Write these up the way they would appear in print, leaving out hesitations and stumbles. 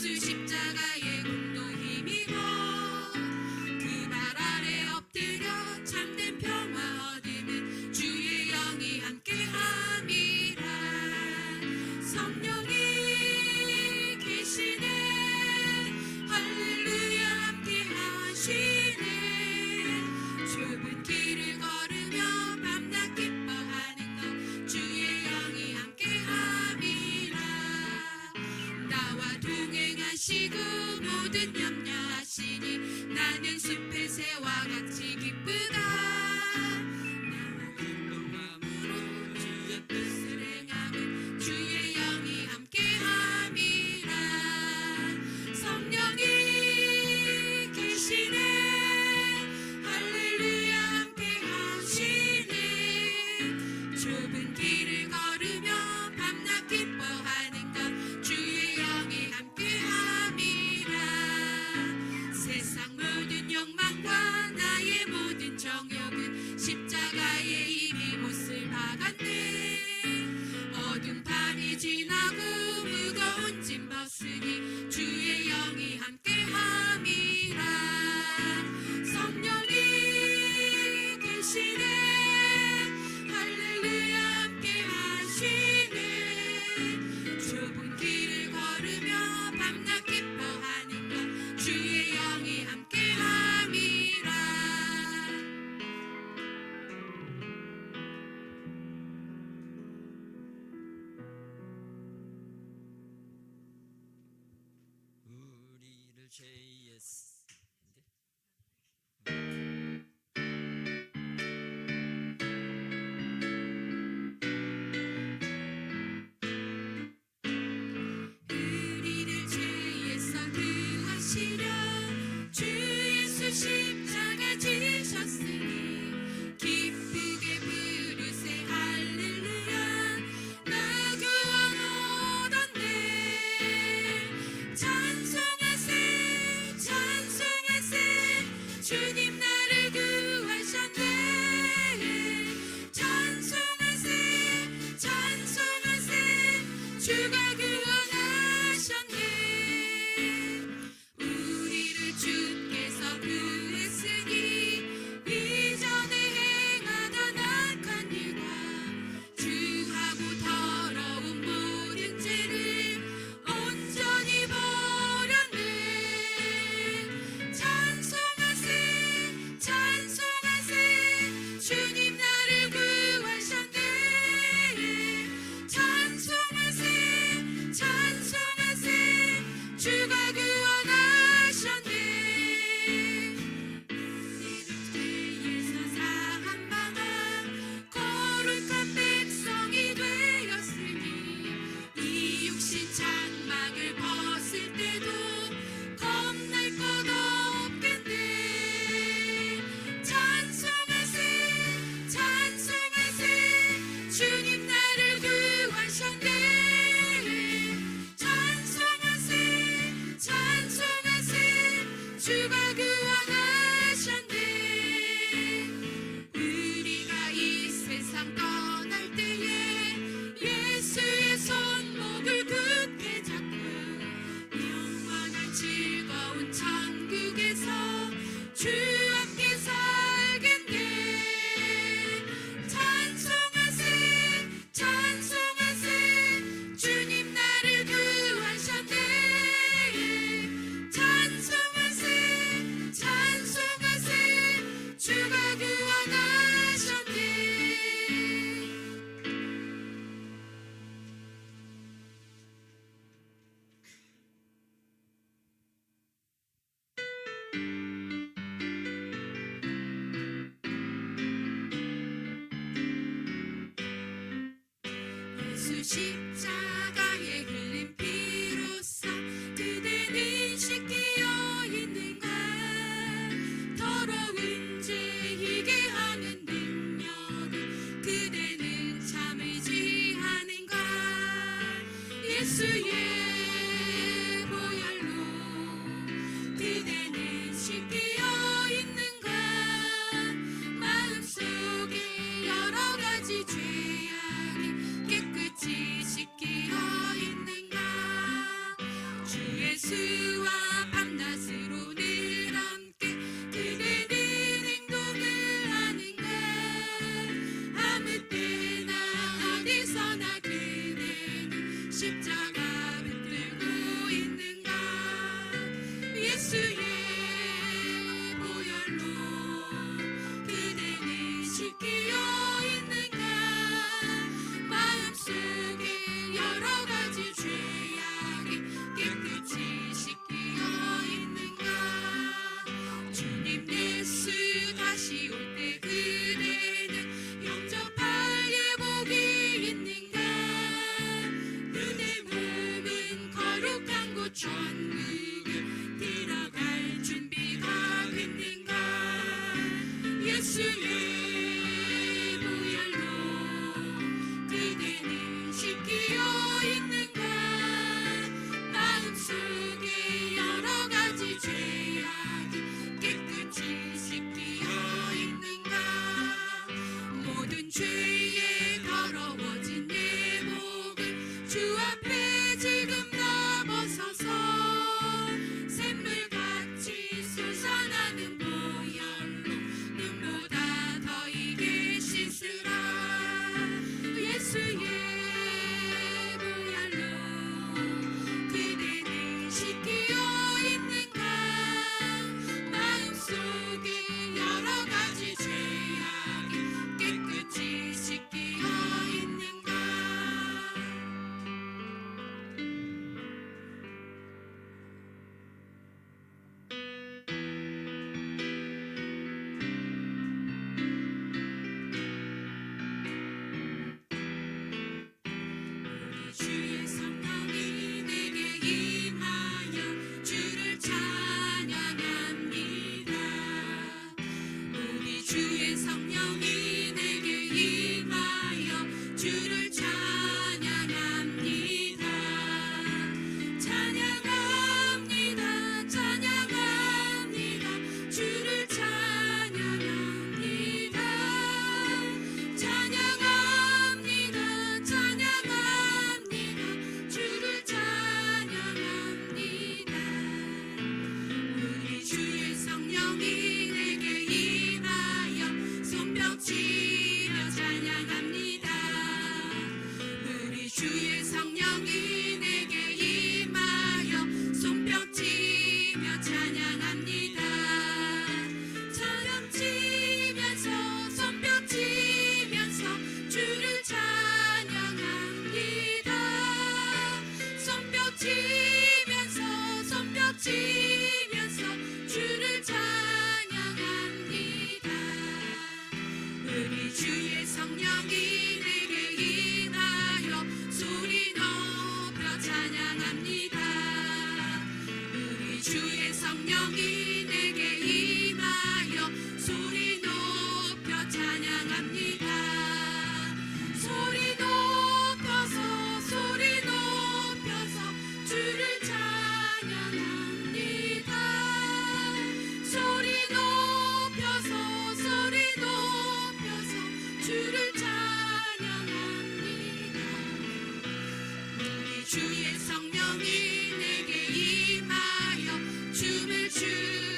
예수 십자가에 공동 힘입어 그 발 아래 엎드려 참된 평화 얻으면 주의 영이 함께함이라. 성령이 계시네 할렐루야 함께하시네. 좁은 길을 걸으며 밤낮 기뻐하는 것 주의 영이 함께함이라. 나와 동행하시고 모든 염려하시니 나는 숲의 새와 같이 기쁘다. 나와 기쁜 마음으로 주의 뜻을 행하면 주의 영이 함께함이라. 성령이 계시네 할렐루야 함께하시네. 좁은 길을 걸으며 밤낮 기뻐하는 것 주의 영이 함께함이라. 세상 모든 욕망과 나의 모든 정욕은 십자가에 이미 못을 박았네. 어두운 밤이 지나고 무거운 짐 벗으니 주의 영이 함께함이라. 성령이 계시네 할렐루야 함께하시네. 좁은 길을 걸으며 밤낮 기뻐하는 것 주의 영이 함께함이라. 우리를 죄의 우리를 죄에서 구하시려 주 예수 십자가 지셨으니 기쁘게 부르세 할렐루야. 나 구원 얻었네. 찬송하세 찬송하세 예수와 밤낮으로 늘 함께 그대는 행동을 하는가 아무 때나 어디서나 그대는 십자가 붙들고 있는가 예수의 보혈로 그대는 씻기어 있는가 마음속에 여러 가지 죄악이 깨끗이 씻기어 있는가 주님 예수 다시 올 때 그대는 영접할 예복이 있는가 눈의 몸은 거룩한 곳 천국에 들어갈 준비가 됐는가 예수의 보혈로 그대는 씻기어 있는가 마음속에 여러 가지 죄악이 깨끗이 씻기어 있는가 모든 죄에 더러워진 내 목을 주 앞에 지금 넘어서서 샘물같이 솟아나는 보혈로 눈보다 더 이게 씻으라 예수의 보혈로 그대는 씻기어 있는가 마음속에 여러 가지 죄악이 깨끗이 씻기어 있는가 우리 주의 성령이 내게 임하여 주를 찬양합니다 우리 주의 성령이 내게 임하여 주를 찬양합니다 찬양합니다 찬양합니다 주를 찬양합니다 찬양합니다 찬양합니다 주를 찬양합니다 우리 주의 성령이 내게 임하여 손뼉치며 찬양합니다 우리 주의 성령이 내게 임하여 손뼉치며 찬양합니다 찬양치면서 손뼉치면서 주를 찬양합니다 손뼉치면서 주를 찬양합니다 우리 주의 성령이 내게 임하여 소리 높여 찬양합니다 우리 주의 성령이 내게 임하여 소리 높여 찬양합니다 소리 높여서 주를 찬양합니다 소리 높여서 주를 찬양합니다 우리 주의 성령이 내게 임하여 춤을 추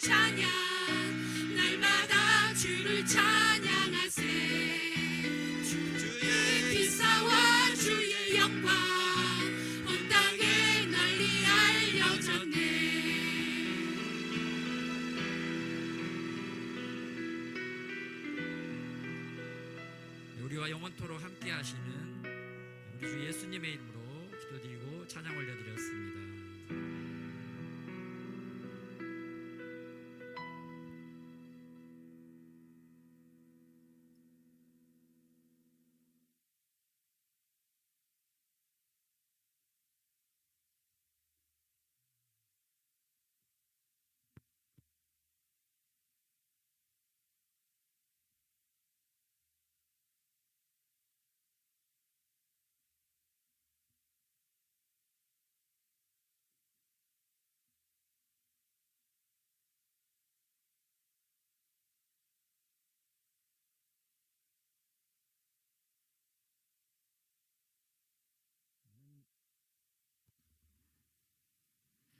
찬양 날마다 주를 찬양하세 주의 비사와 주의 영광 온 땅에 널리 알려졌네 우리와 영원토록 함께 하시는 우리 주 예수님의 이름으로 기도드리고 찬양 올려드렸습니다.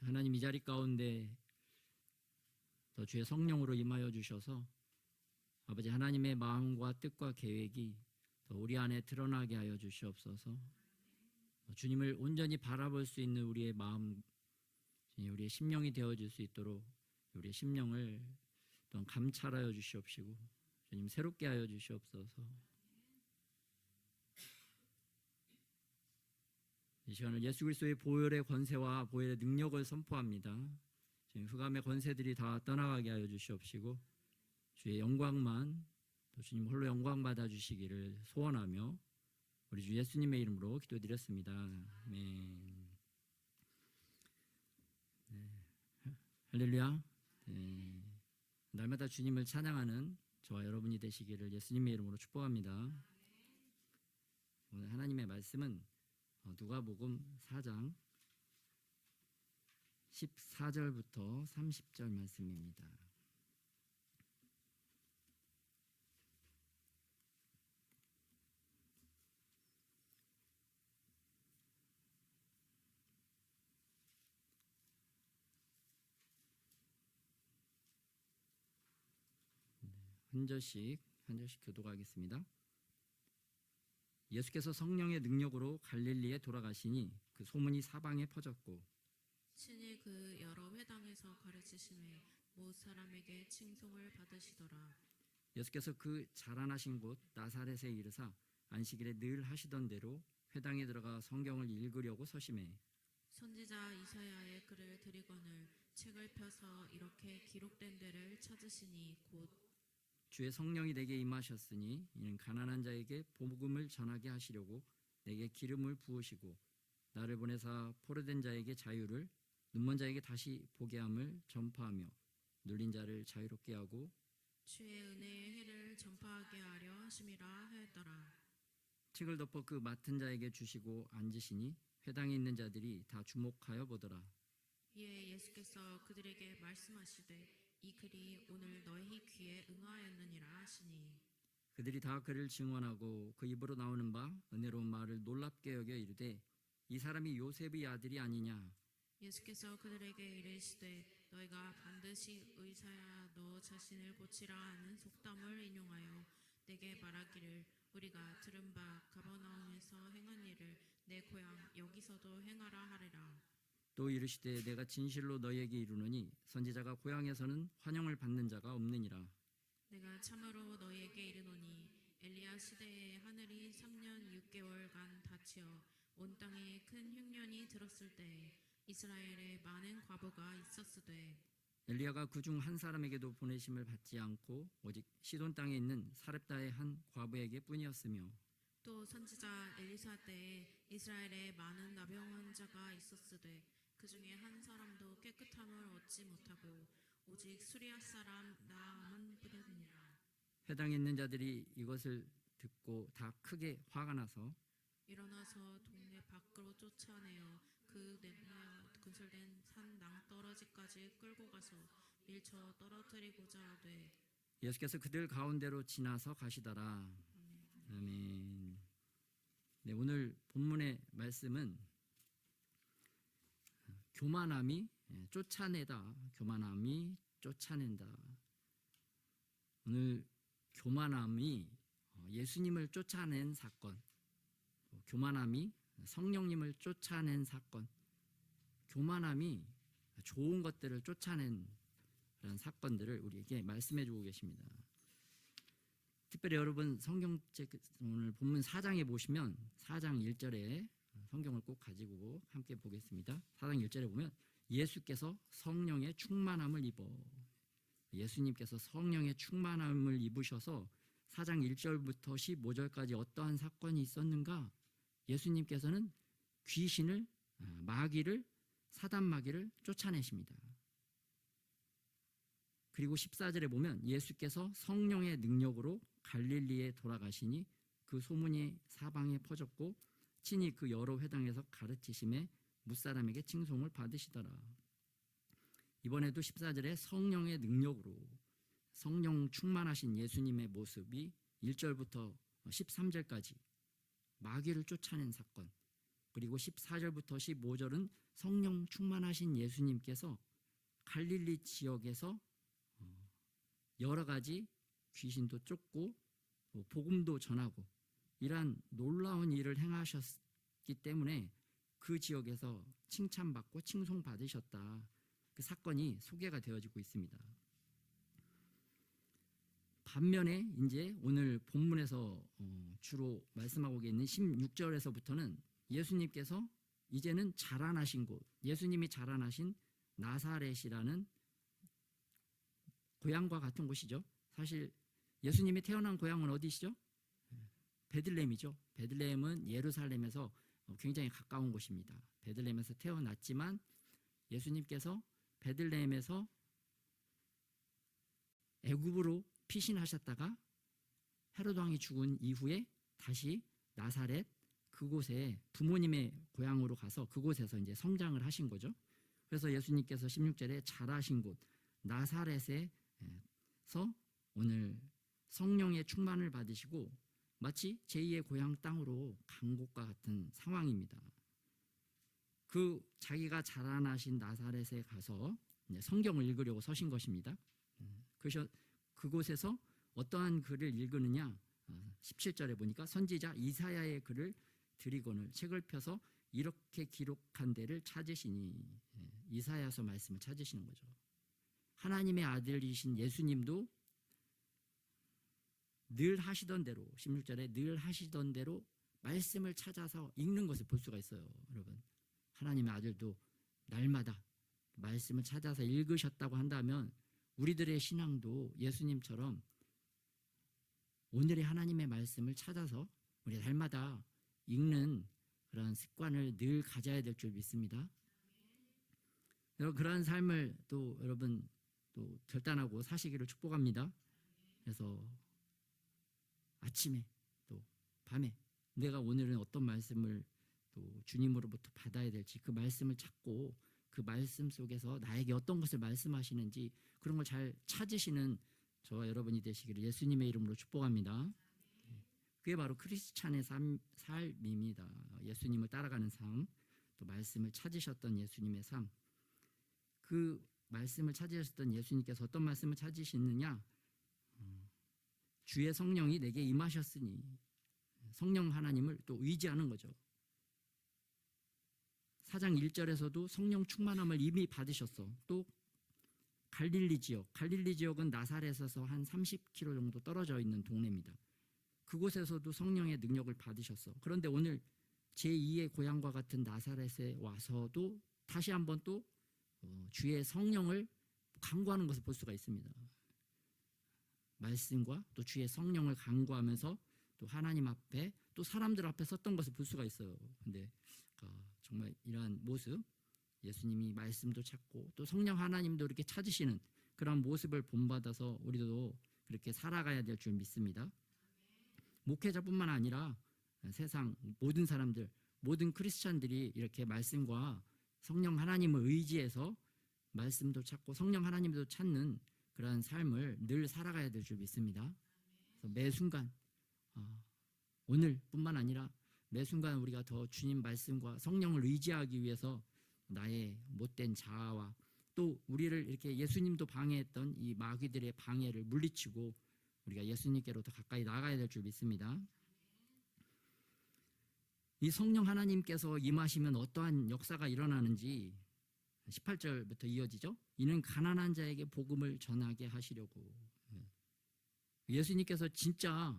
하나님 이 자리 가운데 더 주의 성령으로 임하여 주셔서 아버지 하나님의 마음과 뜻과 계획이 더 우리 안에 드러나게 하여 주시옵소서. 주님을 온전히 바라볼 수 있는 우리의 마음, 우리의 심령이 되어질 수 있도록 우리의 심령을 또 감찰하여 주시옵시고 주님 새롭게 하여 주시옵소서. 이 시간을 예수 그리스도의 보혈의 권세와 보혈의 능력을 선포합니다. 지금 흑암의 권세들이 다 떠나가게 하여 주시옵시고 주의 영광만 또 주님 홀로 영광 받아 주시기를 소원하며 우리 주 예수님의 이름으로 기도드렸습니다. 아멘. 네. 할렐루야. 네. 날마다 주님을 찬양하는 저와 여러분이 되시기를 예수님의 이름으로 축복합니다. 오늘 하나님의 말씀은 누가복음 4장 14절부터 30절 말씀입니다. 한 절씩 교독하겠습니다. 예수께서 성령의 능력으로 갈릴리에 돌아가시니 그 소문이 사방에 퍼졌고 신이 그 여러 회당에서 가르치심에 모든 사람에게 칭송을 받으시더라. 예수께서 그 자라나신 곳 나사렛에 이르사 안식일에 늘 하시던 대로 회당에 들어가 성경을 읽으려고 서심해 선지자 이사야의 글을 들이거늘 책을 펴서 이렇게 기록된 데를 찾으시니 곧 주의 성령이 내게 임하셨으니 이는 가난한 자에게 복음을 전하게 하시려고 내게 기름을 부으시고 나를 보내사 포로된 자에게 자유를 눈먼 자에게 다시 보게 함을 전파하며 눌린 자를 자유롭게 하고 주의 은혜의 해를 전파하게 하려 하심이라 하였더라. 책을 덮어 그 맡은 자에게 주시고 앉으시니 회당에 있는 자들이 다 주목하여 보더라. 이에 예수께서 그들에게 말씀하시되 이 글이 오늘 너희 귀에 응하였느니라 하시니 그들이 다 그를 증언하고 그 입으로 나오는 바 은혜로운 말을 놀랍게 여겨 이르되 이 사람이 요셉의 아들이 아니냐. 예수께서 그들에게 이르시되 너희가 반드시 의사야 너 자신을 고치라 하는 속담을 인용하여 내게 말하기를 우리가 들은 바 가버나움에서 행한 일을 내 고향 여기서도 행하라 하리라. 또 이르시되 내가 진실로 너희에게 이르노니 선지자가 고향에서는 환영을 받는 자가 없느니라. 내가 참으로 너희에게 이르노니 엘리야 시대에 하늘이 3년 6개월간 닫히어 온 땅에 큰 흉년이 들었을 때 이스라엘에 많은 과부가 있었으되 엘리야가 그중 한 사람에게도 보내심을 받지 않고 오직 시돈 땅에 있는 사렙다의 한 과부에게 뿐이었으며 또 선지자 엘리사 때에 이스라엘에 많은 나병 환자가 있었으되 그 중에 한 사람도 깨끗함을 얻지 못하고 오직 수리아 사람 나아만 뿐이니라. 회당에 있는 자들이 이것을 듣고 다 크게 화가 나서 일어나서 동네 밖으로 쫓아내어 그 내려 건설된 산 낭떠러지까지 끌고 가서 밀쳐 떨어뜨리고자 하되 예수께서 그들 가운데로 지나서 가시더라. 아멘. 네, 오늘 본문의 말씀은 교만함이 쫓아낸다. 오늘 교만함이 예수님을 쫓아낸 사건, 교만함이 성령님을 쫓아낸 사건, 교만함이 좋은 것들을 쫓아낸 그런 사건들을 우리에게 말씀해 주고 계십니다. 특별히 여러분 성경책 오늘 본문 4장에 보시면 4장 1절에 성경을 꼭 가지고 함께 보겠습니다. 4장 1절에 보면 예수께서 성령의 충만함을 입어, 예수님께서 성령의 충만함을 입으셔서 4장 1절부터 15절까지 어떠한 사건이 있었는가? 예수님께서는 귀신을, 마귀를, 사단 마귀를 쫓아내십니다. 그리고 14절에 보면 예수께서 성령의 능력으로 갈릴리에 돌아가시니 그 소문이 사방에 퍼졌고 친히 그 여러 회당에서 가르치심에 뭇사람에게 칭송을 받으시더라. 이번에도 14절에 성령의 능력으로 성령 충만하신 예수님의 모습이 1절부터 13절까지 마귀를 쫓아낸 사건, 그리고 14절부터 15절은 성령 충만하신 예수님께서 갈릴리 지역에서 여러 가지 귀신도 쫓고 복음도 전하고 이러한 놀라운 일을 행하셨기 때문에 그 지역에서 칭찬받고 칭송받으셨다. 그 사건이 소개가 되어지고 있습니다. 반면에 이제 오늘 본문에서 주로 말씀하고 있는 16절에서부터는 예수님께서 이제는 자라나신 곳, 예수님이 자라나신 나사렛이라는 고향과 같은 곳이죠. 사실 예수님이 태어난 고향은 어디시죠? 베들레헴이죠. 베들레헴은 예루살렘에서 굉장히 가까운 곳입니다. 베들레헴에서 태어났지만 예수님께서 베들레헴에서 애굽으로 피신하셨다가 헤롯 왕이 죽은 이후에 다시 나사렛 그곳에 부모님의 고향으로 가서 그곳에서 이제 성장을 하신 거죠. 그래서 예수님께서 16절에 자라신 곳 나사렛에서 오늘 성령의 충만을 받으시고 마치 제2의 고향 땅으로 간 곳과 같은 상황입니다. 그 자기가 자라나신 나사렛에 가서 성경을 읽으려고 서신 것입니다. 그곳에서 어떠한 글을 읽으느냐, 17절에 보니까 선지자 이사야의 글을 들이거늘 책을 펴서 이렇게 기록한 데를 찾으시니, 이사야서 말씀을 찾으시는 거죠. 하나님의 아들이신 예수님도 늘 하시던 대로, 16절에 늘 하시던 대로 말씀을 찾아서 읽는 것을 볼 수가 있어요. 여러분, 하나님의 아들도 날마다 말씀을 찾아서 읽으셨다고 한다면 우리들의 신앙도 예수님처럼 오늘의 하나님의 말씀을 찾아서 우리 날마다 읽는 그런 습관을 늘 가져야 될 줄 믿습니다. 그러한 삶을 또 여러분 또 결단하고 사시기를 축복합니다. 그래서 아침에 또 밤에 내가 오늘은 어떤 말씀을 또 주님으로부터 받아야 될지 그 말씀을 찾고 그 말씀 속에서 나에게 어떤 것을 말씀하시는지 그런 걸 잘 찾으시는 저와 여러분이 되시기를 예수님의 이름으로 축복합니다. 그게 바로 크리스찬의 삶입니다. 예수님을 따라가는 삶, 또 말씀을 찾으셨던 예수님의 삶. 그 말씀을 찾으셨던 예수님께서 어떤 말씀을 찾으시느냐? 주의 성령이 내게 임하셨으니, 성령 하나님을 또 의지하는 거죠. 4장 1절에서도 성령 충만함을 이미 받으셨어. 또 갈릴리 지역은 나사렛에서 한 30km 정도 떨어져 있는 동네입니다. 그곳에서도 성령의 능력을 받으셨어. 그런데 오늘 제2의 고향과 같은 나사렛에 와서도 다시 한번 또 주의 성령을 간구하는 것을 볼 수가 있습니다. 말씀과 또 주의 성령을 간구하면서 또 하나님 앞에 또 사람들 앞에 섰던 것을 볼 수가 있어요. 근데 정말 이러한 모습, 예수님이 말씀도 찾고 또 성령 하나님도 이렇게 찾으시는 그런 모습을 본받아서 우리도 그렇게 살아가야 될 줄 믿습니다. 목회자뿐만 아니라 세상 모든 사람들, 모든 크리스찬들이 이렇게 말씀과 성령 하나님을 의지해서 말씀도 찾고 성령 하나님도 찾는 그러한 삶을 늘 살아가야 될 줄 믿습니다. 그래서 매 순간 오늘뿐만 아니라 매 순간 우리가 더 주님 말씀과 성령을 의지하기 위해서 나의 못된 자아와 또 우리를 이렇게 예수님도 방해했던 이 마귀들의 방해를 물리치고 우리가 예수님께로 더 가까이 나아가야 될 줄 믿습니다. 이 성령 하나님께서 임하시면 어떠한 역사가 일어나는지 18절부터 이어지죠. 이는 가난한 자에게 복음을 전하게 하시려고. 예수님께서 진짜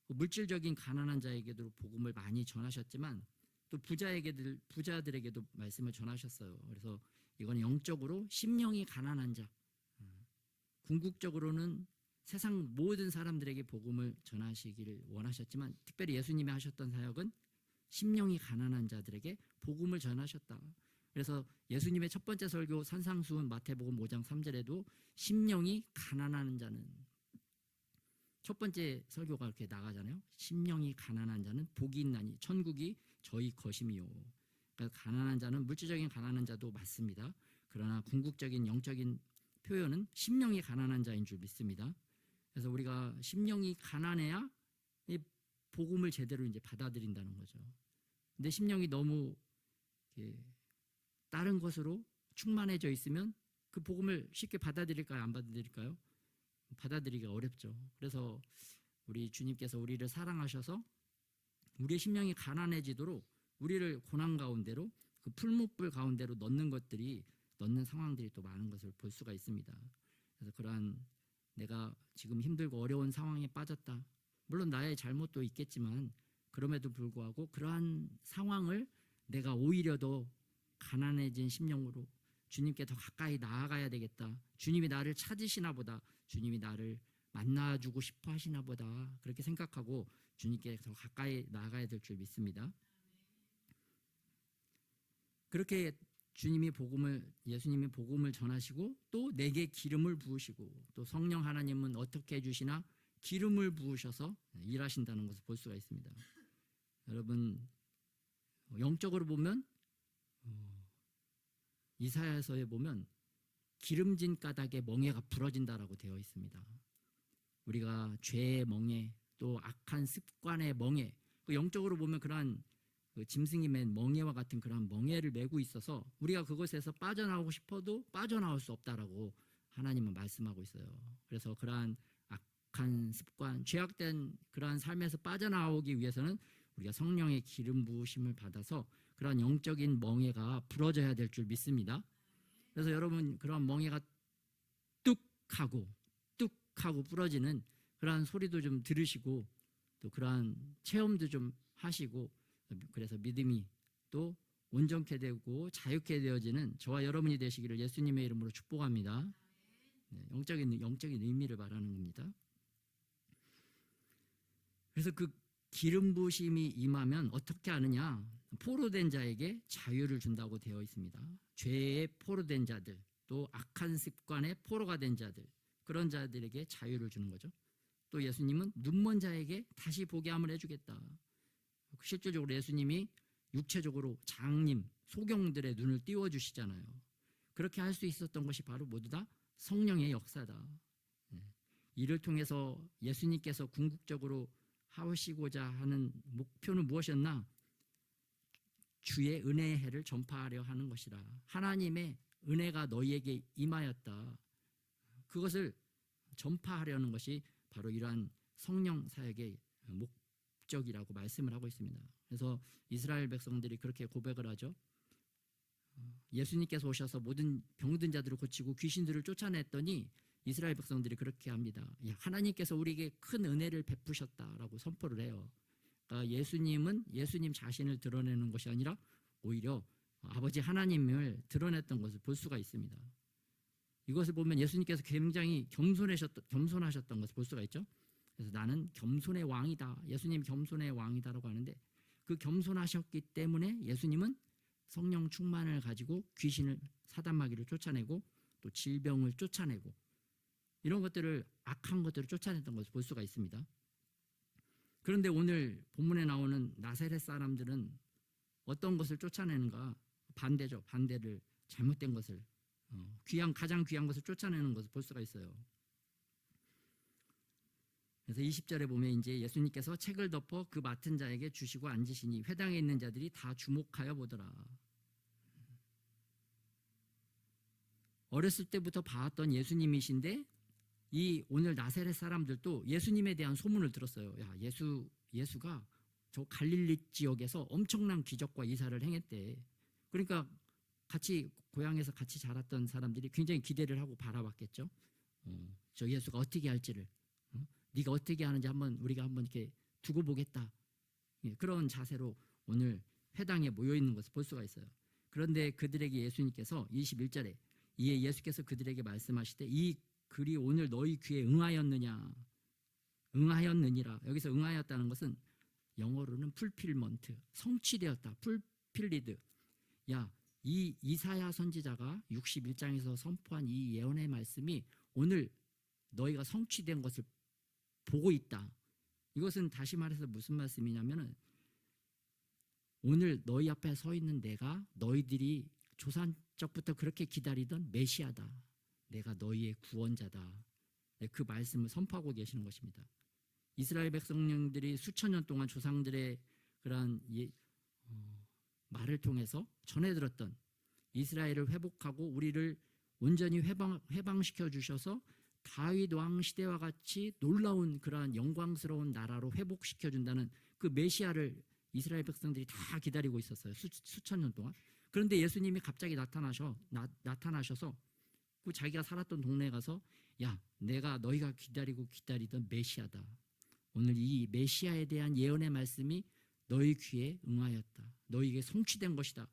물질적인 가난한 자에게도 복음을 많이 전하셨지만 또 부자들에게도 말씀을 전하셨어요. 그래서 이건 영적으로 심령이 가난한 자, 궁극적으로는 세상 모든 사람들에게 복음을 전하시기를 원하셨지만 특별히 예수님이 하셨던 사역은 심령이 가난한 자들에게 복음을 전하셨다. 그래서 예수님의 첫 번째 설교 산상수훈 마태복음 5장 3절에도 심령이 가난한 자는, 첫 번째 설교가 이렇게 나가잖아요. 심령이 가난한 자는 복이 있나니 천국이 저희 것임이요. 그러니까 가난한 자는 물질적인 가난한 자도 맞습니다. 그러나 궁극적인 영적인 표현은 심령이 가난한 자인 줄 믿습니다. 그래서 우리가 심령이 가난해야 이 복음을 제대로 이제 받아들인다는 거죠. 근데 심령이 너무 다른 것으로 충만해져 있으면 그 복음을 쉽게 받아들일까요? 안 받아들일까요? 받아들이기가 어렵죠. 그래서 우리 주님께서 우리를 사랑하셔서 우리의 심령이 가난해지도록 우리를 고난 가운데로 그 풀무불 가운데로 넣는 상황들이 또 많은 것을 볼 수가 있습니다. 그래서 그러한 내가 지금 힘들고 어려운 상황에 빠졌다. 물론 나의 잘못도 있겠지만 그럼에도 불구하고 그러한 상황을 내가 오히려 더 가난해진 심령으로 주님께 더 가까이 나아가야 되겠다. 주님이 나를 찾으시나 보다. 주님이 나를 만나주고 싶어 하시나 보다. 그렇게 생각하고 주님께 더 가까이 나아가야 될 줄 믿습니다. 그렇게 예수님이 복음을 전하시고 또 내게 기름을 부으시고 또 성령 하나님은 어떻게 해주시나 기름을 부으셔서 일하신다는 것을 볼 수가 있습니다. 여러분 영적으로 보면 이사야서에 보면 기름진 까닭에 멍에가 부러진다라고 되어 있습니다. 우리가 죄의 멍에 또 악한 습관의 멍에, 영적으로 보면 그러한 짐승이 맨 멍에와 같은 그러한 멍에를 메고 있어서 우리가 그것에서 빠져나오고 싶어도 빠져나올 수 없다라고 하나님은 말씀하고 있어요. 그래서 그러한 악한 습관, 죄악된 그러한 삶에서 빠져나오기 위해서는 우리가 성령의 기름 부으심을 받아서 그러한 영적인 멍에가 부러져야 될 줄 믿습니다. 그래서 여러분 그러한 멍에가 뚝하고 부러지는 그러한 소리도 좀 들으시고 또 그러한 체험도 좀 하시고 그래서 믿음이 또 온전케 되고 자유케 되어지는 저와 여러분이 되시기를 예수님의 이름으로 축복합니다. 네, 영적인 의미를 말하는 겁니다. 그래서 그 기름 부으심이 임하면 어떻게 하느냐? 포로된 자에게 자유를 준다고 되어 있습니다. 죄에 포로된 자들, 또 악한 습관에 포로가 된 자들, 그런 자들에게 자유를 주는 거죠. 또 예수님은 눈먼 자에게 다시 보게 함을 해주겠다. 실질적으로 예수님이 육체적으로 장님, 소경들의 눈을 띄워주시잖아요. 그렇게 할 수 있었던 것이 바로 모두 다 성령의 역사다. 이를 통해서 예수님께서 궁극적으로 하시고자 하는 목표는 무엇이었나? 주의 은혜의 해를 전파하려 하는 것이라. 하나님의 은혜가 너희에게 임하였다. 그것을 전파하려는 것이 바로 이러한 성령 사역의 목적이라고 말씀을 하고 있습니다. 그래서 이스라엘 백성들이 그렇게 고백을 하죠. 예수님께서 오셔서 모든 병든 자들을 고치고 귀신들을 쫓아냈더니 이스라엘 백성들이 그렇게 합니다. 하나님께서 우리에게 큰 은혜를 베푸셨다라고 선포를 해요. 그러니까 예수님은 예수님 자신을 드러내는 것이 아니라 오히려 아버지 하나님을 드러냈던 것을 볼 수가 있습니다. 이것을 보면 예수님께서 굉장히 겸손하셨던 것을 볼 수가 있죠. 그래서 나는 겸손의 왕이다. 예수님 겸손의 왕이다라고 하는데 그 겸손하셨기 때문에 예수님은 성령 충만을 가지고 귀신을 사단마귀를 쫓아내고 또 질병을 쫓아내고 이런 것들을 악한 것들을 쫓아냈던 것을 볼 수가 있습니다. 그런데 오늘 본문에 나오는 나사렛 사람들은 어떤 것을 쫓아내는가? 반대죠. 반대를 잘못된 것을 가장 귀한 것을 쫓아내는 것을 볼 수가 있어요. 그래서 20절에 보면 이제 예수님께서 책을 덮어 그 맡은 자에게 주시고 앉으시니 회당에 있는 자들이 다 주목하여 보더라. 어렸을 때부터 봐왔던 예수님이신데 이 오늘 나사렛 사람들도 예수님에 대한 소문을 들었어요. 야, 예수가 저 갈릴리 지역에서 엄청난 기적과 이사를 행했대. 그러니까 같이 고향에서 같이 자랐던 사람들이 굉장히 기대를 하고 바라봤겠죠. 저 예수가 어떻게 할지를, 네가 어떻게 하는지 우리가 한번 이렇게 두고 보겠다. 예, 그런 자세로 오늘 회당에 모여 있는 것을 볼 수가 있어요. 그런데 그들에게 예수님께서 21절에 이에 예수께서 그들에게 말씀하시되 이 글이 오늘 너희 귀에 응하였느니라. 여기서 응하였다는 것은 영어로는 풀필먼트, 성취되었다. 풀필리드. 야, 이 이사야 선지자가 61장에서 선포한 이 예언의 말씀이 오늘 너희가 성취된 것을 보고 있다. 이것은 다시 말해서 무슨 말씀이냐면은 오늘 너희 앞에 서 있는 내가 너희들이 조상적부터 그렇게 기다리던 메시아다. 내가 너희의 구원자다. 그 말씀을 선포하고 계시는 것입니다. 이스라엘 백성들이 수천 년 동안 조상들의 그러한 말을 통해서 전해 들었던 이스라엘을 회복하고 우리를 온전히 회방시켜 주셔서 다윗 왕 시대와 같이 놀라운 그러한 영광스러운 나라로 회복시켜 준다는 그 메시아를 이스라엘 백성들이 다 기다리고 있었어요. 수천 년 동안. 그런데 예수님이 갑자기 나타나셔서 그 자기가 살았던 동네에 가서 야, 내가 너희가 기다리던 메시아다. 오늘 이 메시아에 대한 예언의 말씀이 너희 귀에 응하였다. 너희에게 성취된 것이다.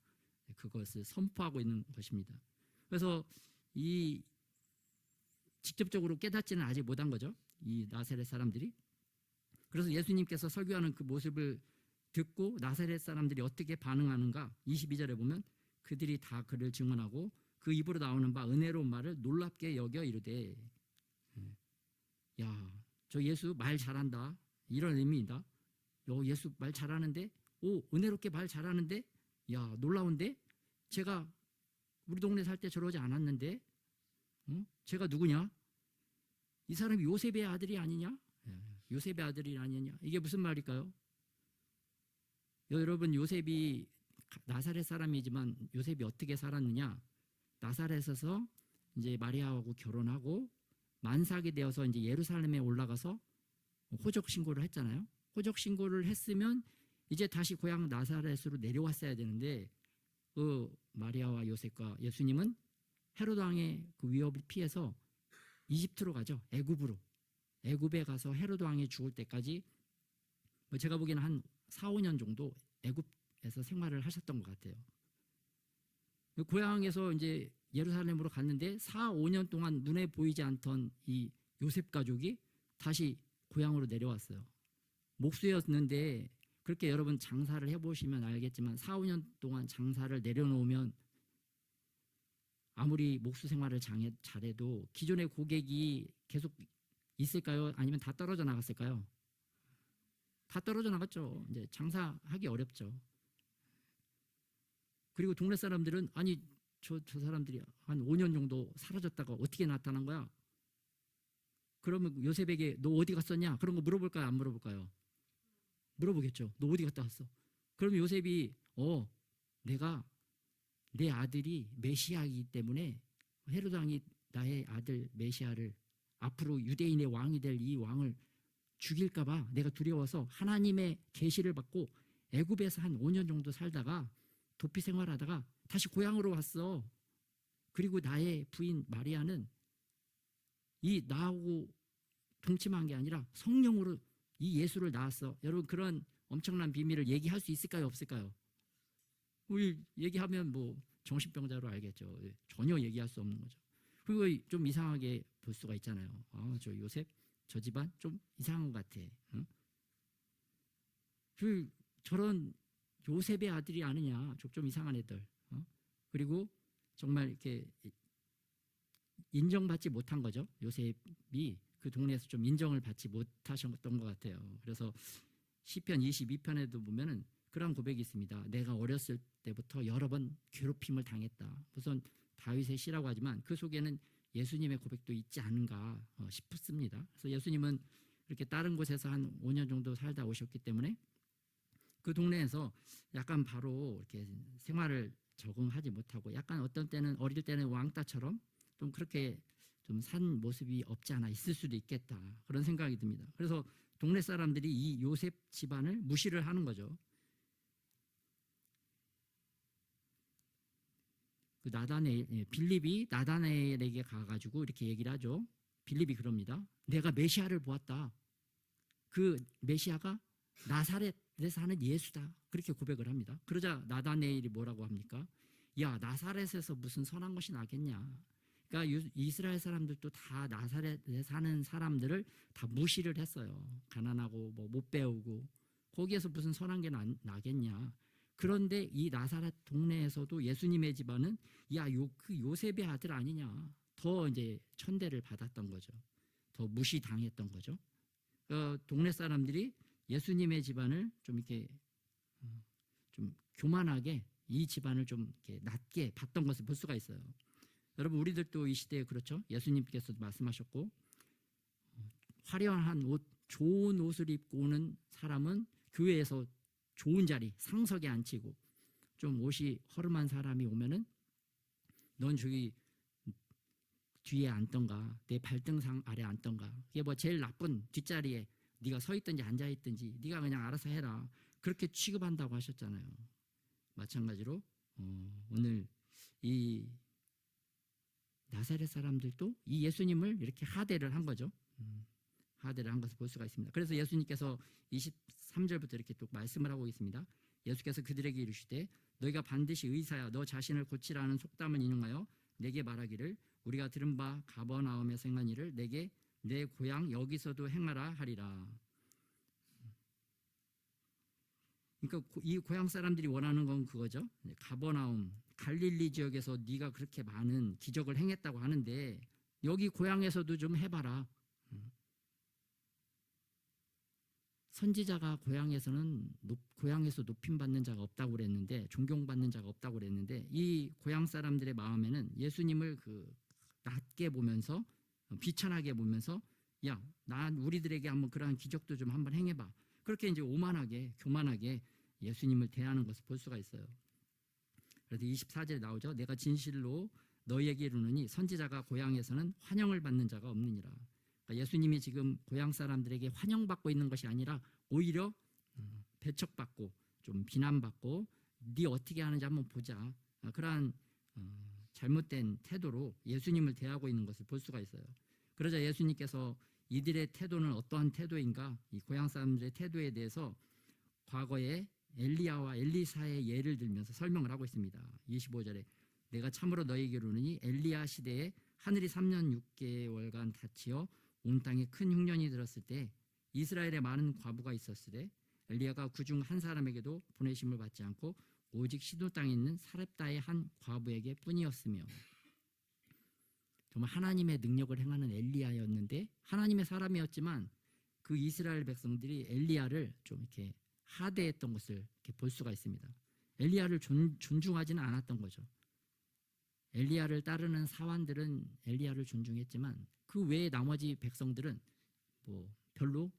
그것을 선포하고 있는 것입니다. 그래서 이 직접적으로 깨닫지는 아직 못한 거죠. 이 나사렛 사람들이. 그래서 예수님께서 설교하는 그 모습을 듣고 나사렛 사람들이 어떻게 반응하는가 22절에 보면 그들이 다 그를 증언하고 그 입으로 나오는 바 은혜로운 말을 놀랍게 여겨 이르되 야, 저 예수 말 잘한다. 이런 의미이다. 예수 말 잘하는데 은혜롭게 말 잘하는데 야, 놀라운데 제가 우리 동네 살 때 저러지 않았는데 제가 누구냐? 이 사람이 요셉의 아들이 아니냐? 요셉의 아들이 아니냐? 이게 무슨 말일까요? 여러분, 요셉이 나사렛 사람이지만 요셉이 어떻게 살았느냐? 나사렛에서 이제 마리아하고 결혼하고 만삭이 되어서 이제 예루살렘에 올라가서 호적 신고를 했잖아요. 호적 신고를 했으면 이제 다시 고향 나사렛으로 내려왔어야 되는데 그 마리아와 요셉과 예수님은 헤로드 왕의 그 위협을 피해서 이집트로 가죠. 애굽에 가서 헤로드 왕이 죽을 때까지 제가 보기에는 한 4, 5년 정도 애굽에서 생활을 하셨던 것 같아요. 고향에서 이제 예루살렘으로 갔는데 4, 5년 동안 눈에 보이지 않던 이 요셉 가족이 다시 고향으로 내려왔어요. 목수였는데 그렇게 여러분 장사를 해보시면 알겠지만 4, 5년 동안 장사를 내려놓으면 아무리 목수 생활을 잘해도 기존의 고객이 계속 있을까요? 아니면 다 떨어져 나갔을까요? 다 떨어져 나갔죠. 이제 장사하기 어렵죠. 그리고 동네 사람들은 아니 저 사람들이 한 5년 정도 사라졌다가 어떻게 나타난 거야? 그러면 요셉에게 너 어디 갔었냐? 그런 거 물어볼까요? 안 물어볼까요? 물어보겠죠. 너 어디 갔다 왔어? 그러면 요셉이 내 아들이 메시아이기 때문에 헤로드 왕이 나의 아들 메시아를 앞으로 유대인의 왕이 될 이 왕을 죽일까 봐 내가 두려워서 하나님의 계시를 받고 애굽에서 한 5년 정도 살다가 도피 생활하다가 다시 고향으로 왔어. 그리고 나의 부인 마리아는 나하고 동침한 게 아니라 성령으로 이 예수를 낳았어. 여러분 그런 엄청난 비밀을 얘기할 수 있을까요? 없을까요? 우리 얘기하면 뭐 정신병자로 알겠죠. 전혀 얘기할 수 없는 거죠. 그리고 좀 이상하게 볼 수가 있잖아요. 저 요셉 저 집안 좀 이상한 것 같아. 응? 저런 요셉의 아들이 아니냐. 좀 이상한 애들. 그리고 정말 이렇게 인정받지 못한 거죠. 요셉이 그 동네에서 좀 인정을 받지 못하셨던 것 같아요. 그래서 시편 22편에도 보면은 그런 고백이 있습니다. 내가 어렸을 때부터 여러 번 괴롭힘을 당했다. 우선 다윗의 시라고 하지만 그 속에는 예수님의 고백도 있지 않은가 싶습니다. 그래서 예수님은 이렇게 다른 곳에서 한 5년 정도 살다 오셨기 때문에 그 동네에서 약간 바로 이렇게 생활을 적응하지 못하고 약간 어떤 때는 어릴 때는 왕따처럼 좀 그렇게 좀 산 모습이 없지 않아 있을 수도 있겠다. 그런 생각이 듭니다. 그래서 동네 사람들이 이 요셉 집안을 무시를 하는 거죠. 그 빌립이 나다나엘에게 가가지고 이렇게 얘기를 하죠. 빌립이 그럽니다. 내가 메시아를 보았다. 그 메시아가 나사렛에 사는 예수다. 그렇게 고백을 합니다. 그러자 나다나엘이 뭐라고 합니까? 야, 나사렛에서 무슨 선한 것이 나겠냐. 그러니까 이스라엘 사람들도 다 나사렛에 사는 사람들을 다 무시를 했어요. 가난하고 뭐 못 배우고 거기에서 무슨 선한 게 나겠냐. 그런데 이 나사렛 동네에서도 예수님의 집안은 그 요셉의 아들 아니냐. 더 이제 천대를 받았던 거죠. 더 무시당했던 거죠. 동네 사람들이 예수님의 집안을 좀 이렇게 좀 교만하게 이 집안을 좀 이렇게 낮게 봤던 것을 볼 수가 있어요. 여러분 우리들도 이 시대에 그렇죠. 예수님께서도 말씀하셨고 화려한 옷, 좋은 옷을 입고 오는 사람은 교회에서 좋은 자리, 상석에 앉히고 좀 옷이 허름한 사람이 오면은 넌 저기 뒤에 앉던가 내 발등상 아래 앉던가 그게 뭐 제일 나쁜 뒷자리에 네가 서 있든지 앉아 있든지 네가 그냥 알아서 해라 그렇게 취급한다고 하셨잖아요. 마찬가지로 오늘 이 나사렛 사람들도 이 예수님을 이렇게 하대를 한 거죠. 하대를 한 것을 볼 수가 있습니다. 그래서 예수님께서 23절부터 이렇게 또 말씀을 하고 있습니다. 예수께서 그들에게 이르시되 너희가 반드시 의사야 너 자신을 고치라는 속담을 인용하여 내게 말하기를 우리가 들은 바 가버나움에서 행한 일을 내게 내 고향 여기서도 행하라 하리라. 그러니까 이 고향 사람들이 원하는 건 그거죠. 가버나움, 갈릴리 지역에서 네가 그렇게 많은 기적을 행했다고 하는데 여기 고향에서도 좀 해봐라. 선지자가 고향에서 높임받는 자가 없다고 그랬는데 존경받는 자가 없다고 그랬는데 이 고향 사람들의 마음에는 예수님을 낮게 보면서 비천하게 보면서 우리들에게 한번 그러한 기적도 좀 한번 행해봐. 그렇게 이제 오만하게 교만하게 예수님을 대하는 것을 볼 수가 있어요. 그래서 24절에 나오죠. 내가 진실로 너희에게 이르노니 선지자가 고향에서는 환영을 받는 자가 없느니라. 그러니까 예수님이 지금 고향 사람들에게 환영받고 있는 것이 아니라 오히려 배척받고 좀 비난받고 네 어떻게 하는지 한번 보자. 그러한 잘못된 태도로 예수님을 대하고 있는 것을 볼 수가 있어요. 그러자 예수님께서 이들의 태도는 어떠한 태도인가? 이 고향 사람들의 태도에 대해서 과거에 엘리야와 엘리사의 예를 들면서 설명을 하고 있습니다. 25절에 내가 참으로 너희에게 이르노니 엘리야 시대에 하늘이 3년 6개월간 닫히어 온 땅에 큰 흉년이 들었을 때 이스라엘에 많은 과부가 있었으되 엘리야가 그중 한 사람에게도 보내심을 받지 않고 오직 시도 땅에 있는 사렙다의 한 과부에게 뿐이었으며. 정말 하나님의 능력을 행하는 엘리야였는데 하나님의 사람이었지만 그 이스라엘 백성들이 엘리야를 좀 이렇게 하대했던 것을 이렇게 볼 수가 있습니다. 엘리야를 존중하지는 않았던 거죠. 엘리야를 따르는 사환들은 엘리야를 존중했지만 그 외에 나머지 백성들은 뭐 별로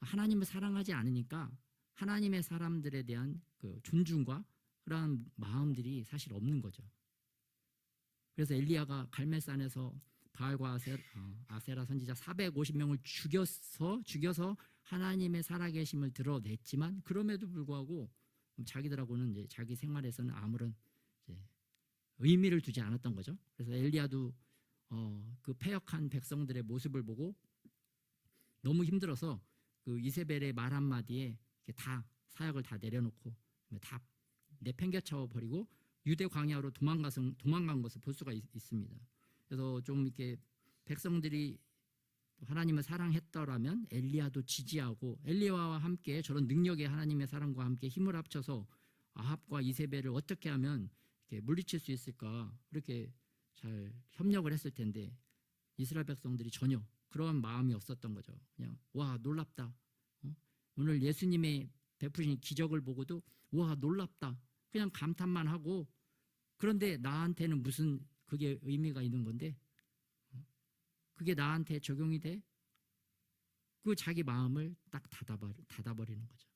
하나님을 사랑하지 않으니까 하나님의 사람들에 대한 그 존중과 그러한 마음들이 사실 없는 거죠. 그래서 엘리야가 갈멜산에서 바알과 아세라 선지자 450명을 죽여서 하나님의 살아계심을 드러냈지만 그럼에도 불구하고 자기들하고는 이제 자기 생활에서는 아무런 이제 의미를 두지 않았던 거죠. 그래서 엘리야도 그 패역한 백성들의 모습을 보고 너무 힘들어서 그 이세벨의 말 한마디에 다 사역을 다 내려놓고 다 내팽개쳐 버리고 유대 광야로 도망간 것을 볼 수가 있습니다. 그래서 좀 이렇게 백성들이 하나님을 사랑했더라면 엘리야도 지지하고 엘리야와 함께 저런 능력의 하나님의 사랑과 함께 힘을 합쳐서 아합과 이세벨을 어떻게 하면 이렇게 물리칠 수 있을까 그렇게 잘 협력을 했을 텐데 이스라엘 백성들이 전혀 그런 마음이 없었던 거죠. 그냥 와 놀랍다. 오늘 예수님의 베푸신 기적을 보고도 와 놀랍다. 그냥 감탄만 하고 그런데 나한테는 무슨 그게 의미가 있는 건데 그게 나한테 적용이 돼? 그 자기 마음을 딱 닫아버리는 거죠.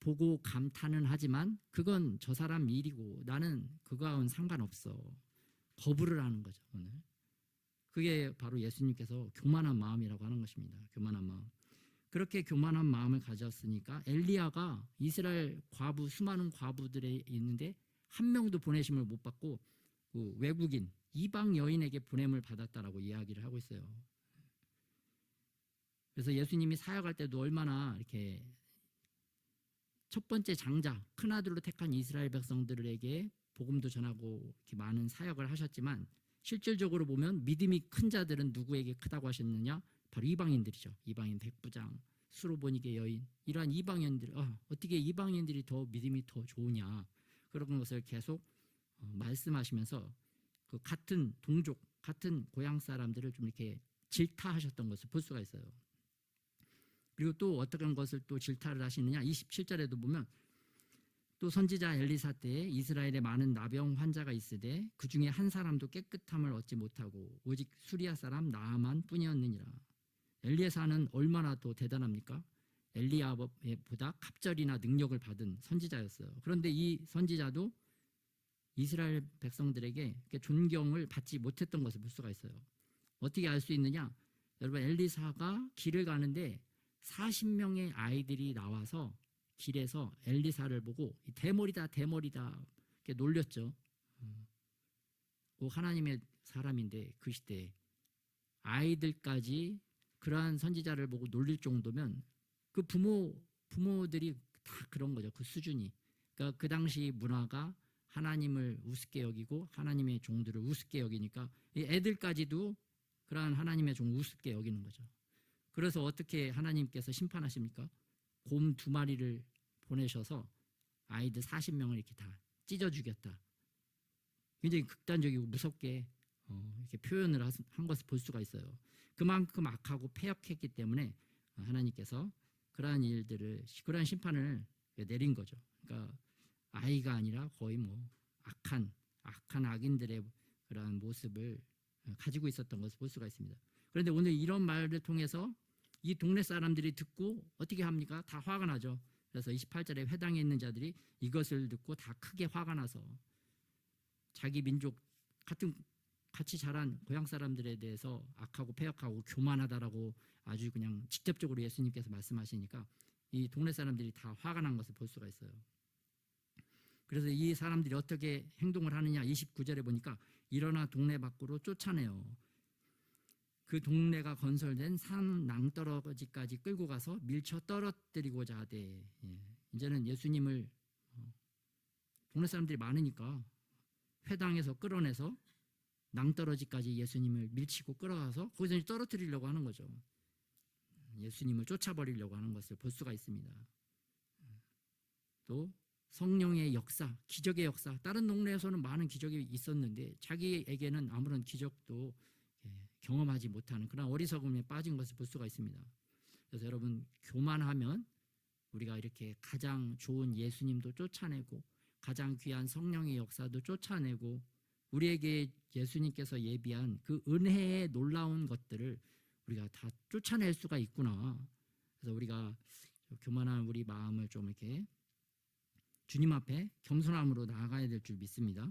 보고 감탄은 하지만 그건 저 사람 일이고 나는 그거와는 상관없어. 거부를 하는 거죠. 오늘 그게 바로 예수님께서 교만한 마음이라고 하는 것입니다. 교만한 마음. 그렇게 교만한 마음을 가졌으니까 엘리야가 이스라엘 과부 수많은 과부들에 있는데 한 명도 보내심을 못 받고 그 외국인 이방 여인에게 보냄을 받았다라고 이야기를 하고 있어요. 그래서 예수님이 사역할 때도 얼마나 이렇게 첫 번째 장자 큰아들로 택한 이스라엘 백성들에게 복음도 전하고 이렇게 많은 사역을 하셨지만 실질적으로 보면 믿음이 큰 자들은 누구에게 크다고 하셨느냐? 바로 이방인들이죠. 이방인 백부장, 수로보니게 여인 이러한 이방인들 어떻게 이방인들이 더 믿음이 더 좋으냐 그런 것을 계속 말씀하시면서 그 같은 동족, 같은 고향 사람들을 좀 이렇게 질타하셨던 것을 볼 수가 있어요. 그리고 또 어떤 것을 또 질타를 하시느냐 27절에도 보면 또 선지자 엘리사 때에 이스라엘에 많은 나병 환자가 있으되 그 중에 한 사람도 깨끗함을 얻지 못하고 오직 수리아 사람 나아만 뿐이었느니라. 엘리사는 얼마나 더 대단합니까? 엘리야보다 갑절이나 능력을 받은 선지자였어요. 그런데 이 선지자도 이스라엘 백성들에게 존경을 받지 못했던 것을 볼 수가 있어요. 어떻게 알 수 있느냐? 여러분 엘리사가 길을 가는데 40명의 아이들이 나와서 길에서 엘리사를 보고 대머리다 대머리다 이렇게 놀렸죠. 하나님의 사람인데 그 시대에 아이들까지 그러한 선지자를 보고 놀릴 정도면 그 부모들이 다 그런 거죠. 그 수준이. 그러니까 그 당시 문화가 하나님을 우습게 여기고 하나님의 종들을 우습게 여기니까 이 애들까지도 그러한 하나님의 종 우습게 여기는 거죠. 그래서 어떻게 하나님께서 심판하십니까? 곰 2마리를 보내셔서 아이들 40명을 이렇게 다 찢어 죽였다. 굉장히 극단적이고 무섭게 이렇게 표현을 한 것을 볼 수가 있어요. 그만큼 악하고 패역했기 때문에 하나님께서 그러한 일들을 그러한 심판을 내린 거죠. 그러니까 아이가 아니라 거의 악한 악인들의 그러한 모습을 가지고 있었던 것을 볼 수가 있습니다. 그런데 오늘 이런 말을 통해서 이 동네 사람들이 듣고 어떻게 합니까? 다 화가 나죠. 그래서 28절에 회당에 있는 자들이 이것을 듣고 다 크게 화가 나서 자기 민족 같이 자란 고향 사람들에 대해서 악하고 패역하고 교만하다라고 아주 그냥 직접적으로 예수님께서 말씀하시니까 이 동네 사람들이 다 화가 난 것을 볼 수가 있어요. 그래서 이 사람들이 어떻게 행동을 하느냐 29절에 보니까 일어나 동네 밖으로 쫓아내요. 그 동네가 건설된 산 낭떠러지까지 끌고 가서 밀쳐 떨어뜨리고자 하되 이제는 예수님을 동네 사람들이 많으니까 회당에서 끌어내서 낭떠러지까지 예수님을 밀치고 끌어가서 거기서 떨어뜨리려고 하는 거죠. 예수님을 쫓아버리려고 하는 것을 볼 수가 있습니다. 또 성령의 역사, 기적의 역사, 다른 동네에서는 많은 기적이 있었는데 자기에게는 아무런 기적도 경험하지 못하는 그런 어리석음에 빠진 것을 볼 수가 있습니다. 그래서 여러분 교만하면 우리가 이렇게 가장 좋은 예수님도 쫓아내고 가장 귀한 성령의 역사도 쫓아내고 우리에게 예수님께서 예비한 그 은혜의 놀라운 것들을 우리가 다 쫓아낼 수가 있구나. 그래서 우리가 교만한 우리 마음을 좀 이렇게 주님 앞에 겸손함으로 나아가야 될 줄 믿습니다.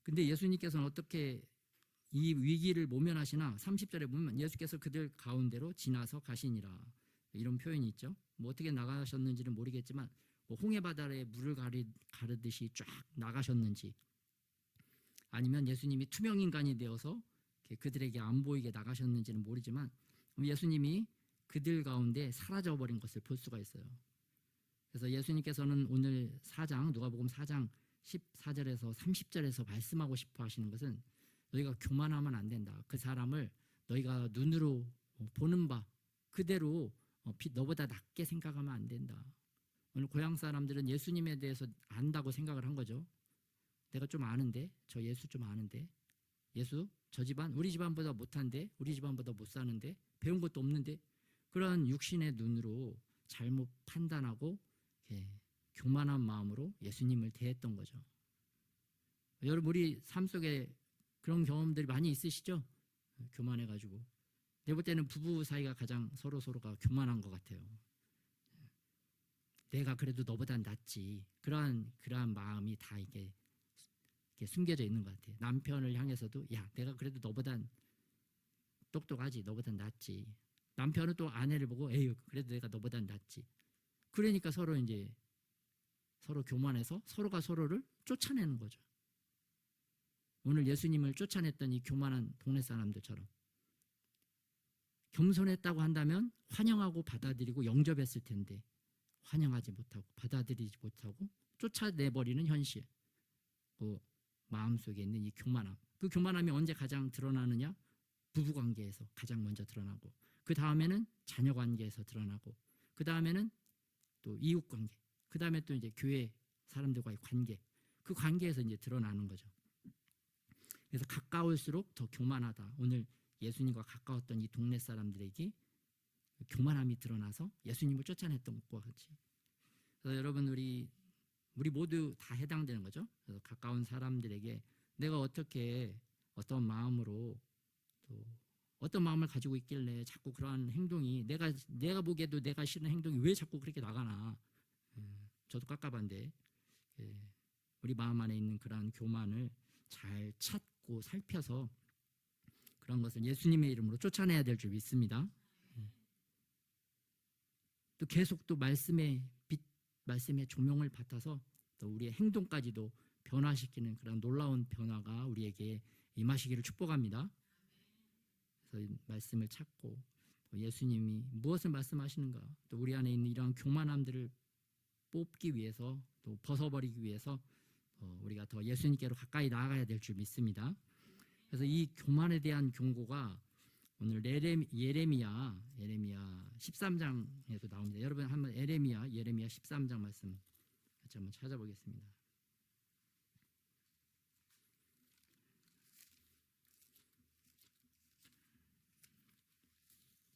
근데 예수님께서는 어떻게 이 위기를 모면하시나 30절에 보면 예수께서 그들 가운데로 지나서 가시니라 이런 표현이 있죠. 어떻게 나가셨는지는 모르겠지만 홍해 바다에 물을 가르듯이 쫙 나가셨는지 아니면 예수님이 투명 인간이 되어서 그들에게 안 보이게 나가셨는지는 모르지만 예수님이 그들 가운데 사라져버린 것을 볼 수가 있어요. 그래서 예수님께서는 오늘 4장 누가복음 4장 14절에서 30절에서 말씀하고 싶어 하시는 것은 너희가 교만하면 안 된다. 그 사람을 너희가 눈으로 보는 바 그대로 너보다 낮게 생각하면 안 된다. 오늘 고향 사람들은 예수님에 대해서 안다고 생각을 한 거죠. 내가 좀 아는데 저 예수 좀 아는데 예수 저 집안 우리 집안보다 못한데 우리 집안보다 못 사는데 배운 것도 없는데 그러한 육신의 눈으로 잘못 판단하고 교만한 마음으로 예수님을 대했던 거죠. 여러분 우리 삶 속에 그런 경험들이 많이 있으시죠? 교만해가지고 내가 볼 때는 부부 사이가 가장 서로가 교만한 것 같아요. 내가 그래도 너보단 낫지. 그러한 마음이 다 이게 숨겨져 있는 것 같아요. 남편을 향해서도 야, 내가 그래도 너보단 똑똑하지. 너보단 낫지. 남편은 또 아내를 보고 에휴, 그래도 내가 너보단 낫지. 그러니까 서로 교만해서 서로가 서로를 쫓아내는 거죠. 오늘 예수님을 쫓아냈던 이 교만한 동네 사람들처럼 겸손했다고 한다면 환영하고 받아들이고 영접했을 텐데 환영하지 못하고 받아들이지 못하고 쫓아내버리는 현실, 그 마음속에 있는 이 교만함. 그 교만함이 언제 가장 드러나느냐? 부부관계에서 가장 먼저 드러나고, 그 다음에는 자녀관계에서 드러나고, 그 다음에는 또 이웃관계, 그 다음에 또 이제 교회 사람들과의 관계, 그 관계에서 이제 드러나는 거죠. 그래서 가까울수록 더 교만하다. 오늘 예수님과 가까웠던 이 동네 사람들에게 교만함이 드러나서 예수님을 쫓아냈던 것과 같이. 그래서 여러분 우리 모두 다 해당되는 거죠. 그래서 가까운 사람들에게 내가 어떻게 어떤 마음으로 또 어떤 마음을 가지고 있길래 자꾸 그러한 행동이 내가 보기에도 내가 싫은 행동이 왜 자꾸 그렇게 나가나. 저도 깝깝한데 우리 마음 안에 있는 그러한 교만을 잘 찾고 살펴서 그런 것을 예수님의 이름으로 쫓아내야 될 줄 믿습니다. 또 계속 또 말씀의 조명을 받아서 또 우리의 행동까지도 변화시키는 그런 놀라운 변화가 우리에게 임하시기를 축복합니다. 그래서 말씀을 찾고 또 예수님이 무엇을 말씀하시는가, 또 우리 안에 있는 이러한 교만함들을 뽑기 위해서 또 벗어버리기 위해서 우리가 더 예수님께로 가까이 나아가야 될 줄 믿습니다. 그래서 이 교만에 대한 경고가 오늘 예레미야 13장에도 나옵니다. 여러분 한번 예레미야 13장 말씀 같이 한번 찾아보겠습니다.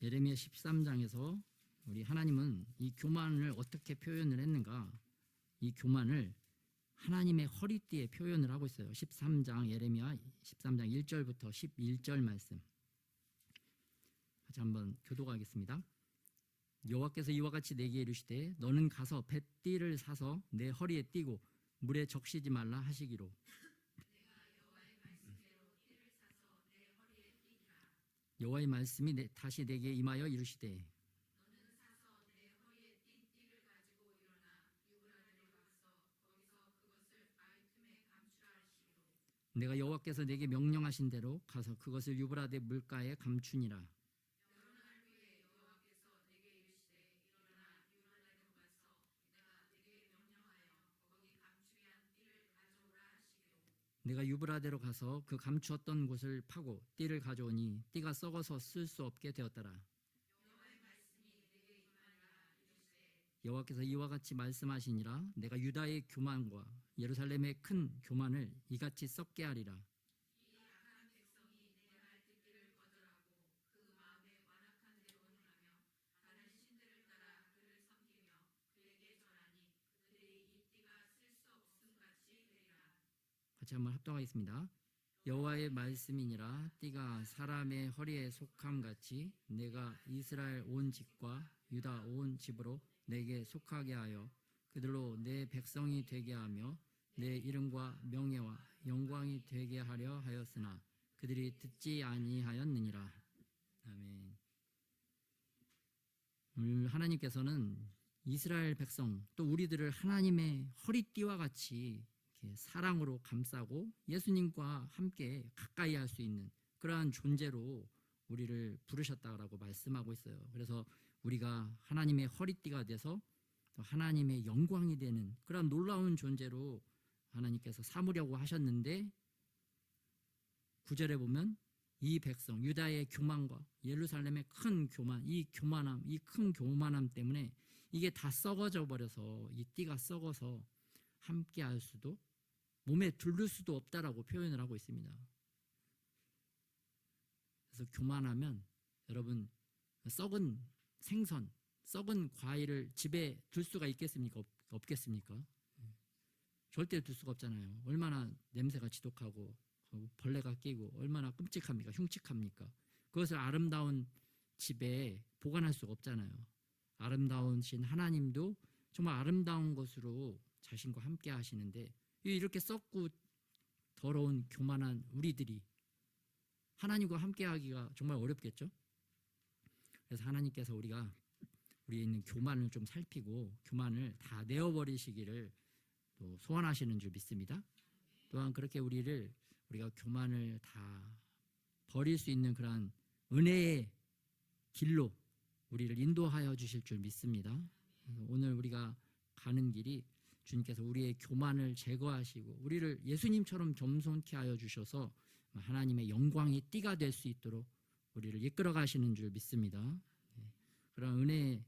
예레미야 13장에서 우리 하나님은 이 교만을 어떻게 표현을 했는가? 이 교만을 하나님의 허리띠에 표현을 하고 있어요. 13장 예레미야 13장 1절부터 11절 말씀 같이 한번 교독하겠습니다. 여호와께서 이와 같이 내게 이르시되 너는 가서 뱃띠를 사서 내 허리에 띠고 물에 적시지 말라 하시기로. 여호와의 말씀이 다시 내게 임하여 이르시되 내가 여호와께서 내게 명령하신 대로 가서 그것을 유브라데 물가에 감추니라. 내가 유브라데로 가서 그 감추었던 곳을 파고 띠를 가져오니 띠가 썩어서 쓸 수 없게 되었더라. 여호와께서 이와 같이 말씀하시니라. 내가 유다의 교만과 예루살렘의 큰 교만을 이같이 썩게 하리라. 같이 한번 합독하겠습니다. 여호와의 말씀이니라. 띠가 사람의 허리에 속함같이 내가 이스라엘 온 집과 유다 온 집으로 내게 속하게 하여 그들로 내 백성이 되게 하며 내 이름과 명예와 영광이 되게 하려 하였으나 그들이 듣지 아니하였느니라. 아멘. 오늘 하나님께서는 이스라엘 백성 또 우리들을 하나님의 허리띠와 같이 사랑으로 감싸고 예수님과 함께 가까이 할 수 있는 그러한 존재로 우리를 부르셨다라고 말씀하고 있어요. 그래서 우리가 하나님의 허리띠가 돼서 하나님의 영광이 되는 그런 놀라운 존재로 하나님께서 삼으려고 하셨는데 9절에 보면 이 백성 유다의 교만과 예루살렘의 큰 교만, 이 교만함, 이 큰 교만함 때문에 이게 다 썩어져 버려서 이 띠가 썩어서 함께 할 수도 몸에 두를 수도 없다라고 표현을 하고 있습니다. 그래서 교만하면 여러분 썩은 생선, 썩은 과일을 집에 둘 수가 있겠습니까? 없겠습니까? 절대 둘 수가 없잖아요. 얼마나 냄새가 지독하고 벌레가 끼고 얼마나 끔찍합니까? 흉측합니까? 그것을 아름다운 집에 보관할 수가 없잖아요. 아름다우신 하나님도 정말 아름다운 것으로 자신과 함께 하시는데 이렇게 썩고 더러운 교만한 우리들이 하나님과 함께 하기가 정말 어렵겠죠? 그래서 하나님께서 우리에 있는 교만을 좀 살피고 교만을 다 내어버리시기를 또 소원하시는 줄 믿습니다. 또한 그렇게 우리가 교만을 다 버릴 수 있는 그러한 은혜의 길로 우리를 인도하여 주실 줄 믿습니다. 오늘 우리가 가는 길이 주님께서 우리의 교만을 제거하시고 우리를 예수님처럼 겸손케 하여 주셔서 하나님의 영광이 띠가 될 수 있도록 우리를 이끌어 가시는 줄 믿습니다. 그런 은혜의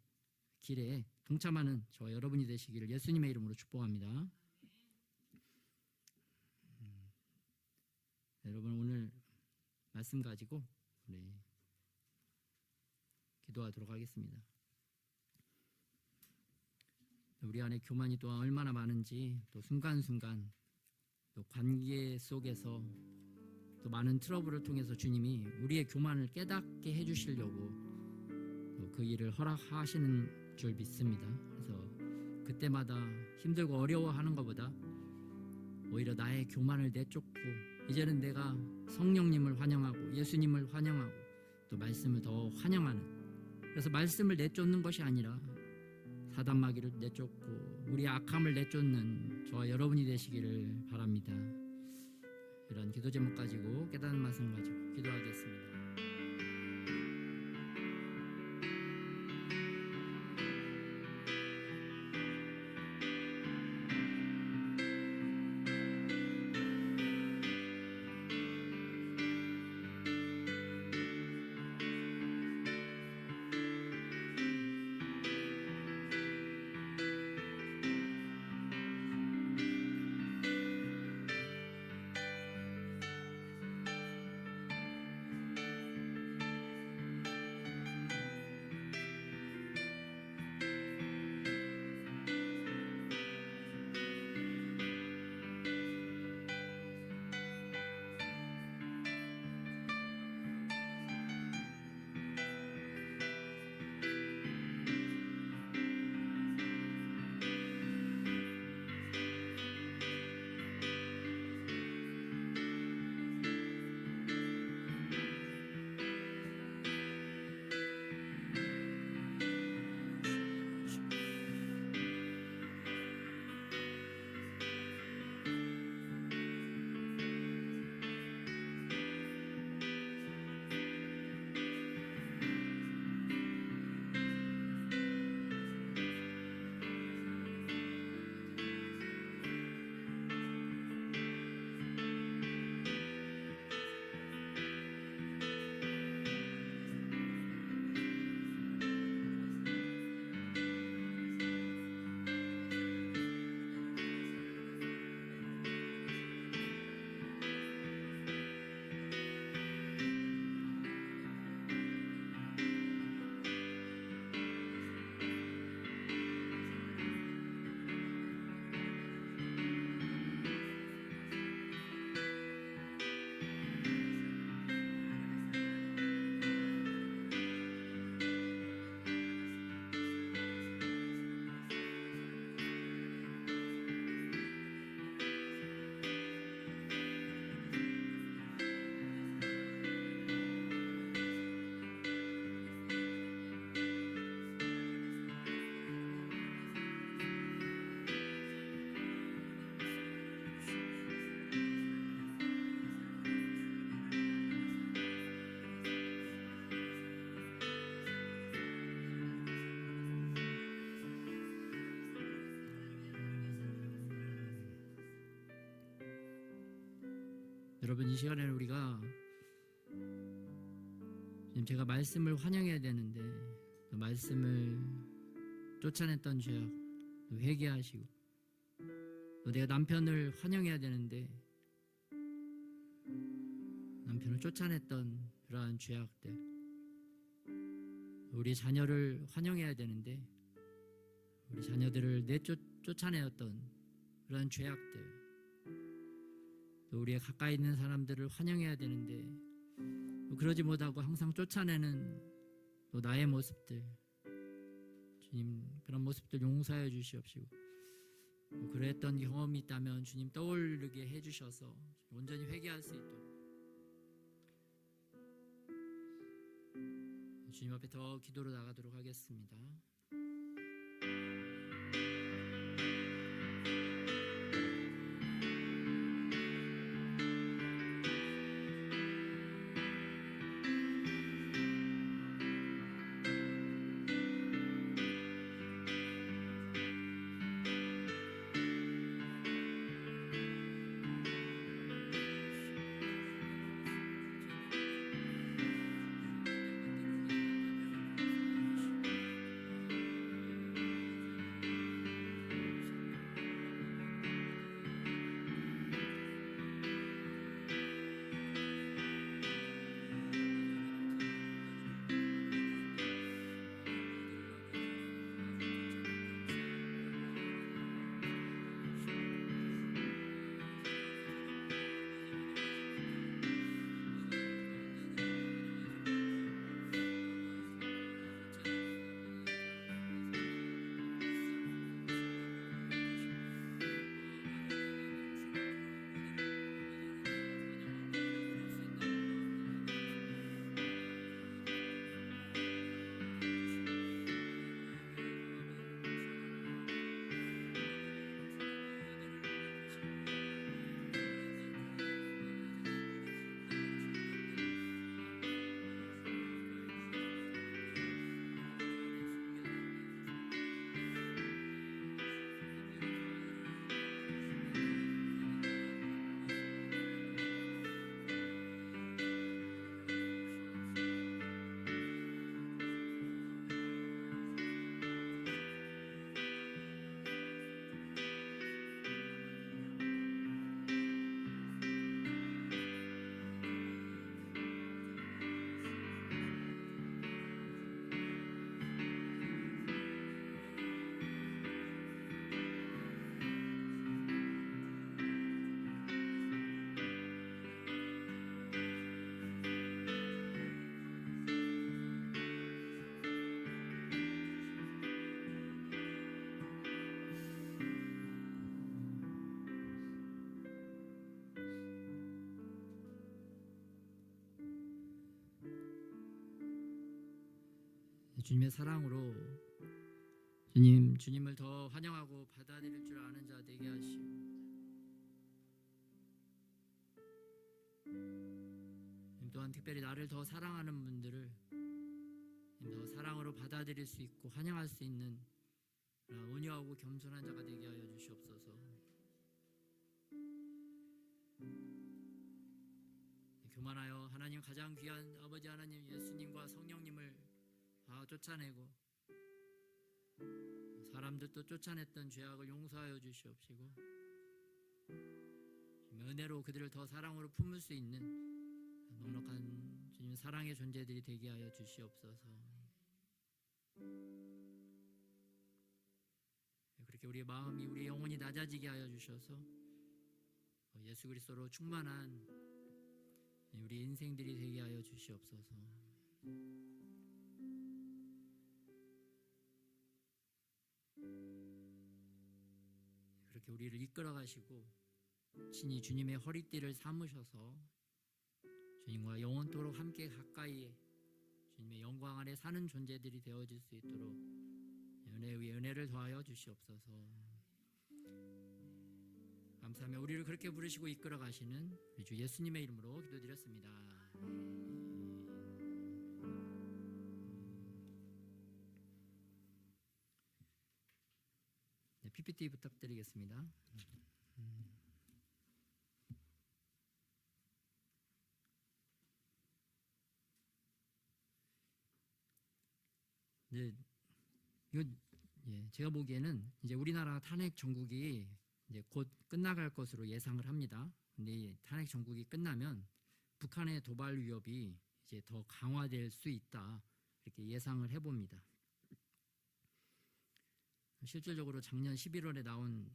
길에 동참하는 저와 여러분이 되시기를 예수님의 이름으로 축복합니다. 여러분 오늘 말씀 가지고 우리 기도하도록 하겠습니다. 우리 안에 교만이 또한 얼마나 많은지 또 순간순간 또 관계 속에서 또 많은 트러블을 통해서 주님이 우리의 교만을 깨닫게 해주시려고 또 그 일을 허락하시는 줄 믿습니다. 그래서 그때마다 힘들고 어려워하는 것보다 오히려 나의 교만을 내쫓고 이제는 내가 성령님을 환영하고 예수님을 환영하고 또 말씀을 더 환영하는, 그래서 말씀을 내쫓는 것이 아니라 사단마귀를 내쫓고 우리의 악함을 내쫓는 저와 여러분이 되시기를 바랍니다. 이런 기도 제목 가지고 깨닫는 말씀 가지고 기도하겠습니다. 여러분 이 시간에는 우리가 지금 제가 말씀을 환영해야 되는데 또 말씀을 쫓아냈던 죄악 또 회개하시고 또 내가 남편을 환영해야 되는데 남편을 쫓아냈던 그러한 죄악들, 우리 자녀를 환영해야 되는데 우리 자녀들을 쫓아내었던 그러한 죄악들, 또 우리의 가까이 있는 사람들을 환영해야 되는데 그러지 못하고 항상 쫓아내는 또 나의 모습들, 주님 그런 모습들 용서해 주시옵시고 그랬던 경험이 있다면 주님 떠올리게 해주셔서 온전히 회개할 수 있도록 주님 앞에 더 기도로 나가도록 하겠습니다. 주님의 사랑으로 주님을 더 환영하고 받아들일 줄 아는 자 되게 하시고 또한 특별히 나를 더 사랑하는 분들을 더 사랑으로 받아들일 수 있고 환영할 수 있는 온유하고 겸손한 자가 되게 하여 주시옵소서. 교만하여 하나님 가장 귀한 아버지 하나님 예수님과 성령님을 쫓아내고 사람들도 쫓아냈던 죄악을 용서하여 주시옵시고 은혜로 그들을 더 사랑으로 품을 수 있는 넉넉한 주님 사랑의 존재들이 되게 하여 주시옵소서. 그렇게 우리의 마음이 우리의 영혼이 낮아지게 하여 주셔서 예수 그리스도로 충만한 우리 인생들이 되게 하여 주시옵소서. 그렇게 우리를 이끌어 가시고 친히 주님의 허리띠를 삼으셔서 주님과 영원토록 함께 가까이에 주님의 영광 안에 사는 존재들이 되어질 수 있도록 은혜 위에 은혜를 더하여 주시옵소서. 감사하며 우리를 그렇게 부르시고 이끌어 가시는 우리 주 예수님의 이름으로 기도드렸습니다. 네, PPT 부탁드리겠습니다. 네, 이거 제가 보기에는 이제 우리나라 탄핵 정국이 이제 곧 끝나갈 것으로 예상을 합니다. 근데 이 탄핵 정국이 끝나면 북한의 도발 위협이 이제 더 강화될 수 있다 이렇게 예상을 해봅니다. 실질적으로 작년 11월에 나온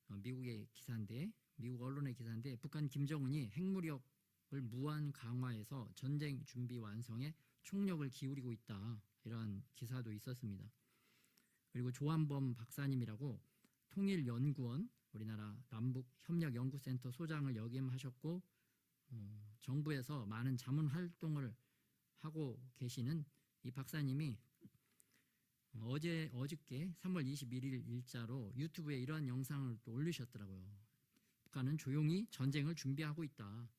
미국의 기사인데, 미국 언론의 기사인데, 북한 김정은이 핵무력을 무한 강화해서 전쟁 준비 완성에 총력을 기울이고 있다 이런 기사도 있었습니다. 그리고 조한범 박사님이라고 통일연구원 우리나라 남북협력연구센터 소장을 역임하셨고 정부에서 많은 자문 활동을 하고 계시는 이 박사님이 어저께 3월 21일 일자로 유튜브에 이러한 영상을 또 올리셨더라고요. 북한은 조용히 전쟁을 준비하고 있다.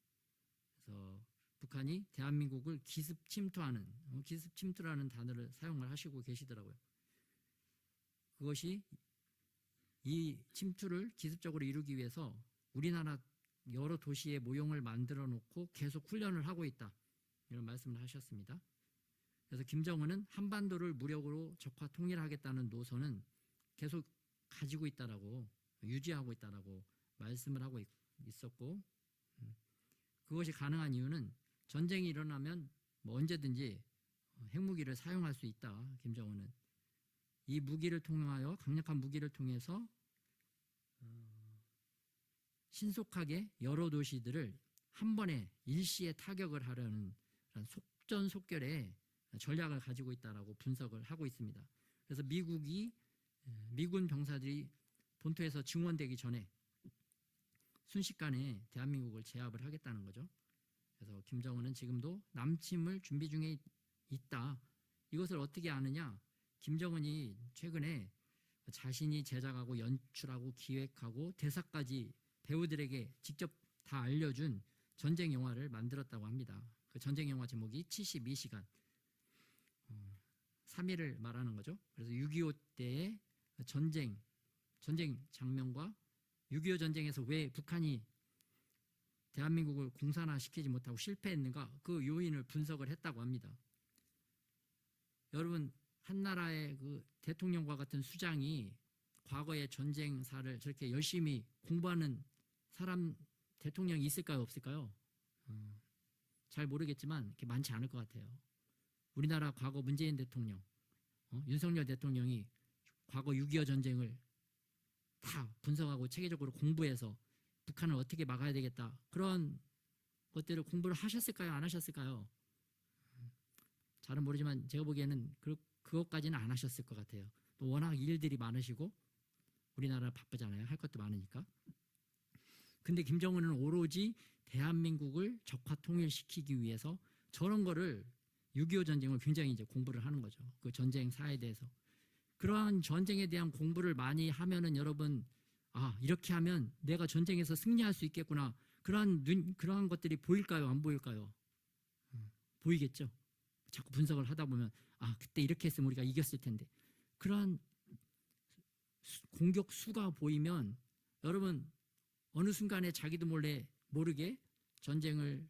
그래서 북한이 대한민국을 기습 침투하는 기습 침투라는 단어를 사용을 하시고 계시더라고요. 그것이 이 침투를 기습적으로 이루기 위해서 우리나라 여러 도시에 모형을 만들어 놓고 계속 훈련을 하고 있다. 이런 말씀을 하셨습니다. 그래서 김정은은 한반도를 무력으로 적화 통일하겠다는 노선은 계속 가지고 있다라고 유지하고 있다라고 말씀을 하고 있었고 그것이 가능한 이유는 전쟁이 일어나면 뭐 언제든지 핵무기를 사용할 수 있다. 김정은은 이 무기를 통하여 강력한 무기를 통해서 신속하게 여러 도시들을 한 번에 일시에 타격을 하려는 속전속결의 전략을 가지고 있다라고 분석을 하고 있습니다. 그래서 미군 병사들이 본토에서 증원되기 전에 순식간에 대한민국을 제압을 하겠다는 거죠. 그래서 김정은은 지금도 남침을 준비 중에 있다. 이것을 어떻게 아느냐? 김정은이 최근에 자신이 제작하고 연출하고 기획하고 대사까지 배우들에게 직접 다 알려준 전쟁 영화를 만들었다고 합니다. 그 전쟁 영화 제목이 72시간 3일을 말하는 거죠. 그래서 6.25 때의 전쟁 장면과 6.25 전쟁에서 왜 북한이 대한민국을 공산화시키지 못하고 실패했는가 그 요인을 분석을 했다고 합니다. 여러분 한 나라의 그 대통령과 같은 수장이 과거의 전쟁사를 저렇게 열심히 공부하는 사람 대통령이 있을까요 없을까요? 잘 모르겠지만 그렇게 많지 않을 것 같아요. 우리나라 과거 문재인 대통령 윤석열 대통령이 과거 6.25 전쟁을 다 분석하고 체계적으로 공부해서 북한을 어떻게 막아야 되겠다 그런 것들을 공부를 하셨을까요 안 하셨을까요? 잘은 모르지만 제가 보기에는 그것까지는 안 하셨을 것 같아요. 또 워낙 일들이 많으시고 우리나라 바쁘잖아요. 할 것도 많으니까. 근데 김정은은 오로지 대한민국을 적화 통일시키기 위해서 저런 거를 6.25 전쟁을 굉장히 이제 공부를 하는 거죠. 그 전쟁사에 대해서. 그러한 전쟁에 대한 공부를 많이 하면은 여러분 이렇게 하면 내가 전쟁에서 승리할 수 있겠구나. 그러한 것들이 보일까요? 안 보일까요? 보이겠죠. 자꾸 분석을 하다 보면 그때 이렇게 했으면 우리가 이겼을 텐데. 그러한 공격 수가 보이면 여러분 어느 순간에 자기도 모르게 전쟁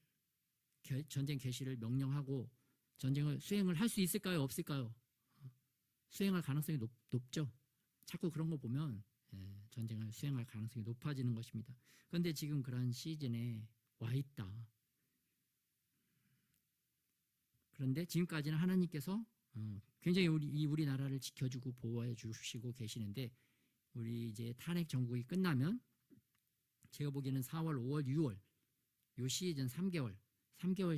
개시를 명령하고 전쟁을 수행을 할 수 있을까요? 없을까요? 수행할 가능성이 높죠. 자꾸 그런 거 보면 전쟁을 수행할 가능성이 높아지는 것입니다. 그런데 지금 그러한 시즌에 와 있다. 그런데 지금까지는 하나님께서 굉장히 우리나라를 지켜주고 보호해 주시고 계시는데 우리 이제 탄핵 정국이 끝나면 제가 보기에는 4월, 5월, 6월 요 시즌 3개월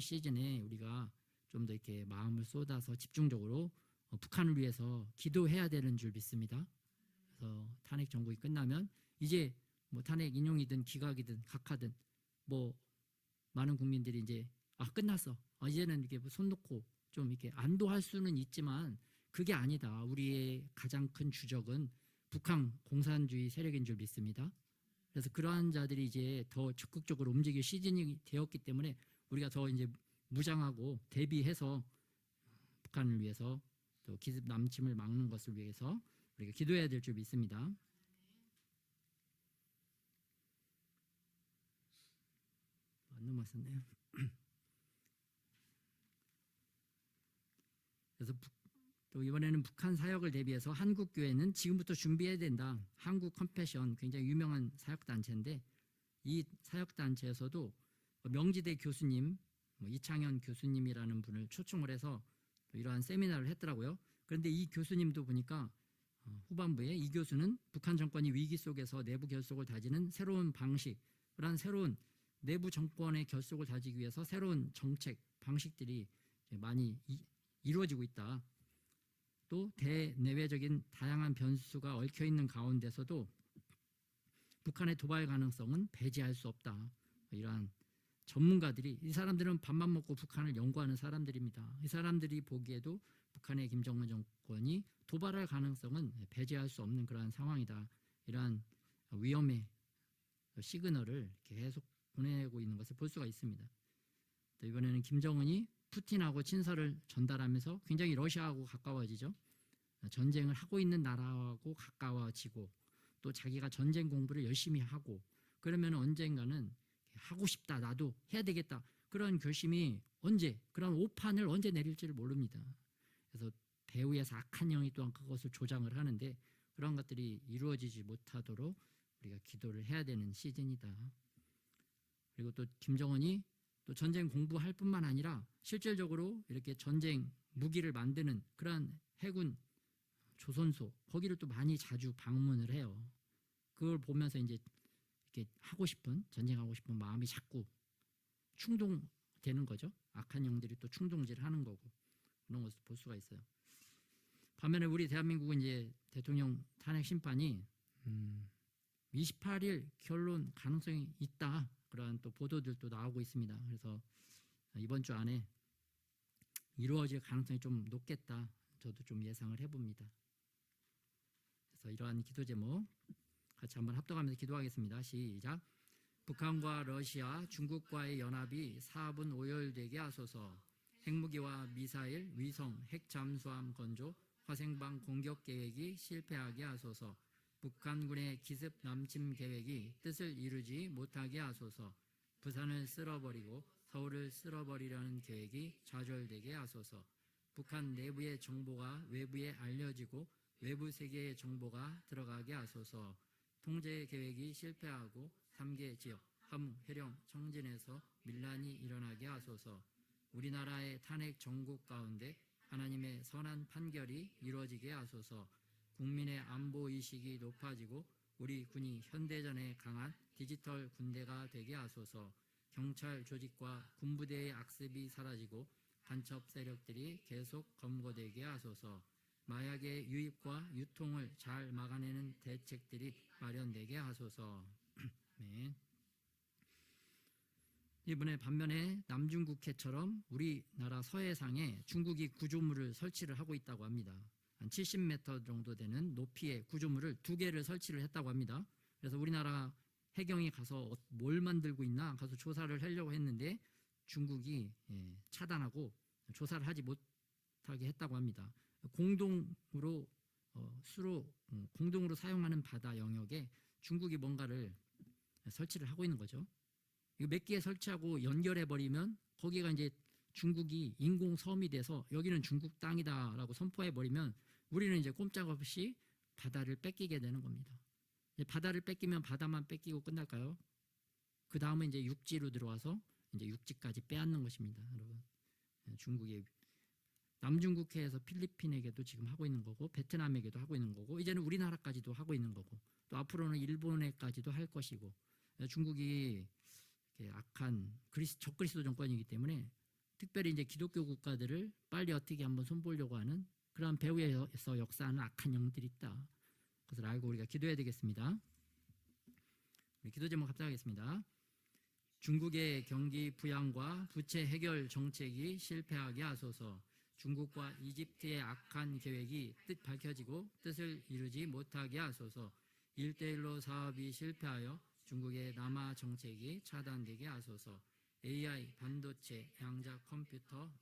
시즌에 우리가 좀 더 이렇게 마음을 쏟아서 집중적으로 북한을 위해서 기도해야 되는 줄 믿습니다. 그래서 탄핵 정국이 끝나면 이제 뭐 탄핵 인용이든 기각이든 각하든 뭐 많은 국민들이 이제 끝났어. 이제는 이렇게 손 놓고 좀 이렇게 안도할 수는 있지만 그게 아니다. 우리의 가장 큰 주적은 북한 공산주의 세력인 줄 믿습니다. 그래서 그러한 자들이 이제 더 적극적으로 움직일 시즌이 되었기 때문에 우리가 더 이제 무장하고 대비해서 북한을 위해서 또 기습 남침을 막는 것을 위해서 우리가 기도해야 될 줄 믿습니다. 안 넘었었네요. 그래서 또 이번에는 북한 사역을 대비해서 한국 교회는 지금부터 준비해야 된다. 한국 컴패션 굉장히 유명한 사역 단체인데 이 사역 단체에서도 명지대 교수님, 이창현 교수님이라는 분을 초청을 해서 이러한 세미나를 했더라고요. 그런데 이 교수님도 보니까 후반부에 이 교수는 북한 정권이 위기 속에서 내부 결속을 다지는 새로운 방식, 그런 새로운 내부 정권의 결속을 다지기 위해서 새로운 정책, 방식들이 많이 이루어지고 있다. 또 대내외적인 다양한 변수가 얽혀 있는 가운데서도 북한의 도발 가능성은 배제할 수 없다. 이러한 전문가들이, 이 사람들은 밥만 먹고 북한을 연구하는 사람들입니다. 이 사람들이 보기에도 북한의 김정은 정권이 도발할 가능성은 배제할 수 없는 그러한 상황이다. 이러한 위험의 시그널을 계속 보내고 있는 것을 볼 수가 있습니다. 또 이번에는 김정은이 푸틴하고 친서를 전달하면서 굉장히 러시아하고 가까워지죠. 전쟁을 하고 있는 나라하고 가까워지고 또 자기가 전쟁 공부를 열심히 하고 그러면 언젠가는 하고 싶다, 나도 해야 되겠다, 그런 결심이 언제, 그런 오판을 언제 내릴지를 모릅니다. 그래서 배후에서 악한 영이 또한 그것을 조장을 하는데 그런 것들이 이루어지지 못하도록 우리가 기도를 해야 되는 시즌이다. 그리고 또 김정은이 또 전쟁 공부할 뿐만 아니라 실질적으로 이렇게 전쟁 무기를 만드는 그러한 해군 조선소, 거기를 또 많이 자주 방문을 해요. 그걸 보면서 이제 이렇게 하고 싶은, 전쟁하고 싶은 마음이 자꾸 충동되는 거죠. 악한 영들이 또 충동질 하는 거고 그런 것을 볼 수가 있어요. 반면에 우리 대한민국은 이제 대통령 탄핵 심판이 28일 결론 가능성이 있다, 그러한 또 보도들도 나오고 있습니다. 그래서 이번 주 안에 이루어질 가능성이 좀 높겠다, 저도 좀 예상을 해봅니다. 그래서 이러한 기도 제목 같이 한번 합독하면서 기도하겠습니다. 시작. 북한과 러시아, 중국과의 연합이 사분 오열되게 하소서. 핵무기와 미사일, 위성, 핵 잠수함 건조, 화생방 공격 계획이 실패하게 하소서. 북한군의 기습 남침 계획이 뜻을 이루지 못하게 하소서. 부산을 쓸어버리고 서울을 쓸어버리려는 계획이 좌절되게 하소서. 북한 내부의 정보가 외부에 알려지고 외부 세계의 정보가 들어가게 하소서. 통제 계획이 실패하고 3개 지역, 함, 해령, 청진에서 밀란이 일어나게 하소서. 우리나라의 탄핵 정국 가운데 하나님의 선한 판결이 이루어지게 하소서. 국민의 안보 의식이 높아지고 우리 군이 현대전에 강한 디지털 군대가 되게 하소서. 경찰 조직과 군부대의 악습이 사라지고 간첩 세력들이 계속 검거되게 하소서. 마약의 유입과 유통을 잘 막아내는 대책들이 마련되게 하소서. 네. 이번에 반면에 남중국해처럼 우리나라 서해상에 중국이 구조물을 설치를 하고 있다고 합니다. 한 70m 정도 되는 높이의 구조물을 2개를 설치를 했다고 합니다. 그래서 우리나라 해경이 가서 뭘 만들고 있나 가서 조사를 하려고 했는데 중국이 차단하고 조사를 하지 못하게 했다고 합니다. 공동으로 공동으로 사용하는 바다 영역에 중국이 뭔가를 설치를 하고 있는 거죠. 이거 몇 개 설치하고 연결해 버리면 거기가 이제 중국이 인공 섬이 돼서 여기는 중국 땅이다라고 선포해 버리면 우리는 이제 꼼짝없이 바다를 뺏기게 되는 겁니다. 바다를 뺏기면 바다만 뺏기고 끝날까요? 그 다음은 이제 육지로 들어와서 이제 육지까지 빼앗는 것입니다, 여러분. 중국의 남중국해에서 필리핀에게도 지금 하고 있는 거고 베트남에게도 하고 있는 거고 이제는 우리나라까지도 하고 있는 거고 또 앞으로는 일본에까지도 할 것이고 중국이 악한 적그리스도 정권이기 때문에 특별히 이제 기독교 국가들을 빨리 어떻게 한번 손보려고 하는 그런 배후에서 역사하는 악한 영들이 있다. 그것을 알고 우리가 기도해야 되겠습니다. 우리 기도 제목 합작하겠습니다. 중국의 경기 부양과 부채 해결 정책이 실패하게 하소서. 중국과 이집트의 악한 계획이 뜻 밝혀지고 뜻을 이루지 못하게 하소서. 1:1로 사업이 실패하여 중국의 남아 정책이 차단되게 하소서. AI, 반도체, 양자 컴퓨터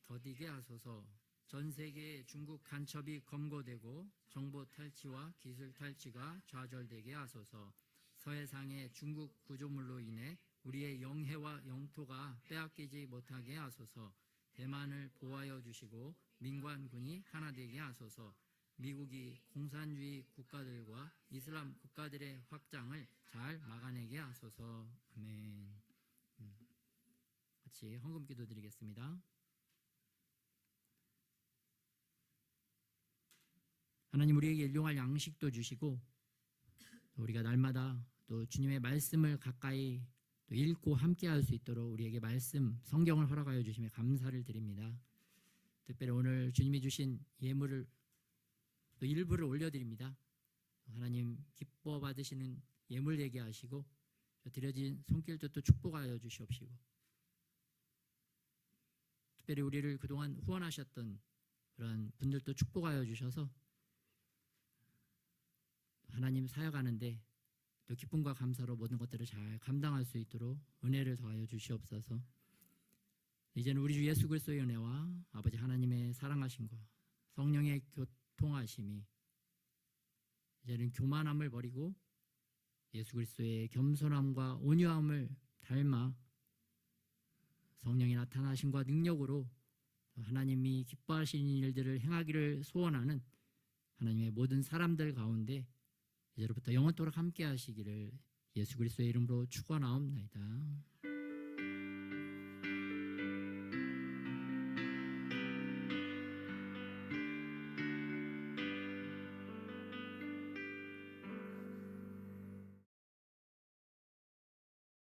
더디게 하소서. 전 세계에 중국 간첩이 검거되고 정보 탈취와 기술 탈취가 좌절되게 하소서. 서해상의 중국 구조물로 인해 우리의 영해와 영토가 빼앗기지 못하게 하소서. 대만을 보호하여 주시고 민관군이 하나 되게 하소서. 미국이 공산주의 국가들과 이슬람 국가들의 확장을 잘 막아내게 하소서. 아멘. 같이 헌금 기도 드리겠습니다. 하나님, 우리에게 일용할 양식도 주시고 우리가 날마다 또 주님의 말씀을 가까이 또 읽고 함께할 수 있도록 우리에게 말씀, 성경을 허락하여 주시며 감사를 드립니다. 특별히 오늘 주님이 주신 예물을 또 일부를 올려드립니다. 하나님 기뻐 받으시는 예물 되게 하시고 드려진 손길도 또 축복하여 주시옵시고, 특별히 우리를 그동안 후원하셨던 그러한 분들도 축복하여 주셔서 하나님 사역하는데 또 기쁨과 감사로 모든 것들을 잘 감당할 수 있도록 은혜를 더하여 주시옵소서. 이제는 우리 주 예수 그리스도의 은혜와 아버지 하나님의 사랑하심과 성령의 교통하심이 이제는 교만함을 버리고 예수 그리스도의 겸손함과 온유함을 닮아 성령이 나타나심과 능력으로 하나님이 기뻐하시는 일들을 행하기를 소원하는 하나님의 모든 사람들 가운데 이제로부터 영원토록 함께 하시기를 예수 그리스도의 이름으로 축원하옵나이다.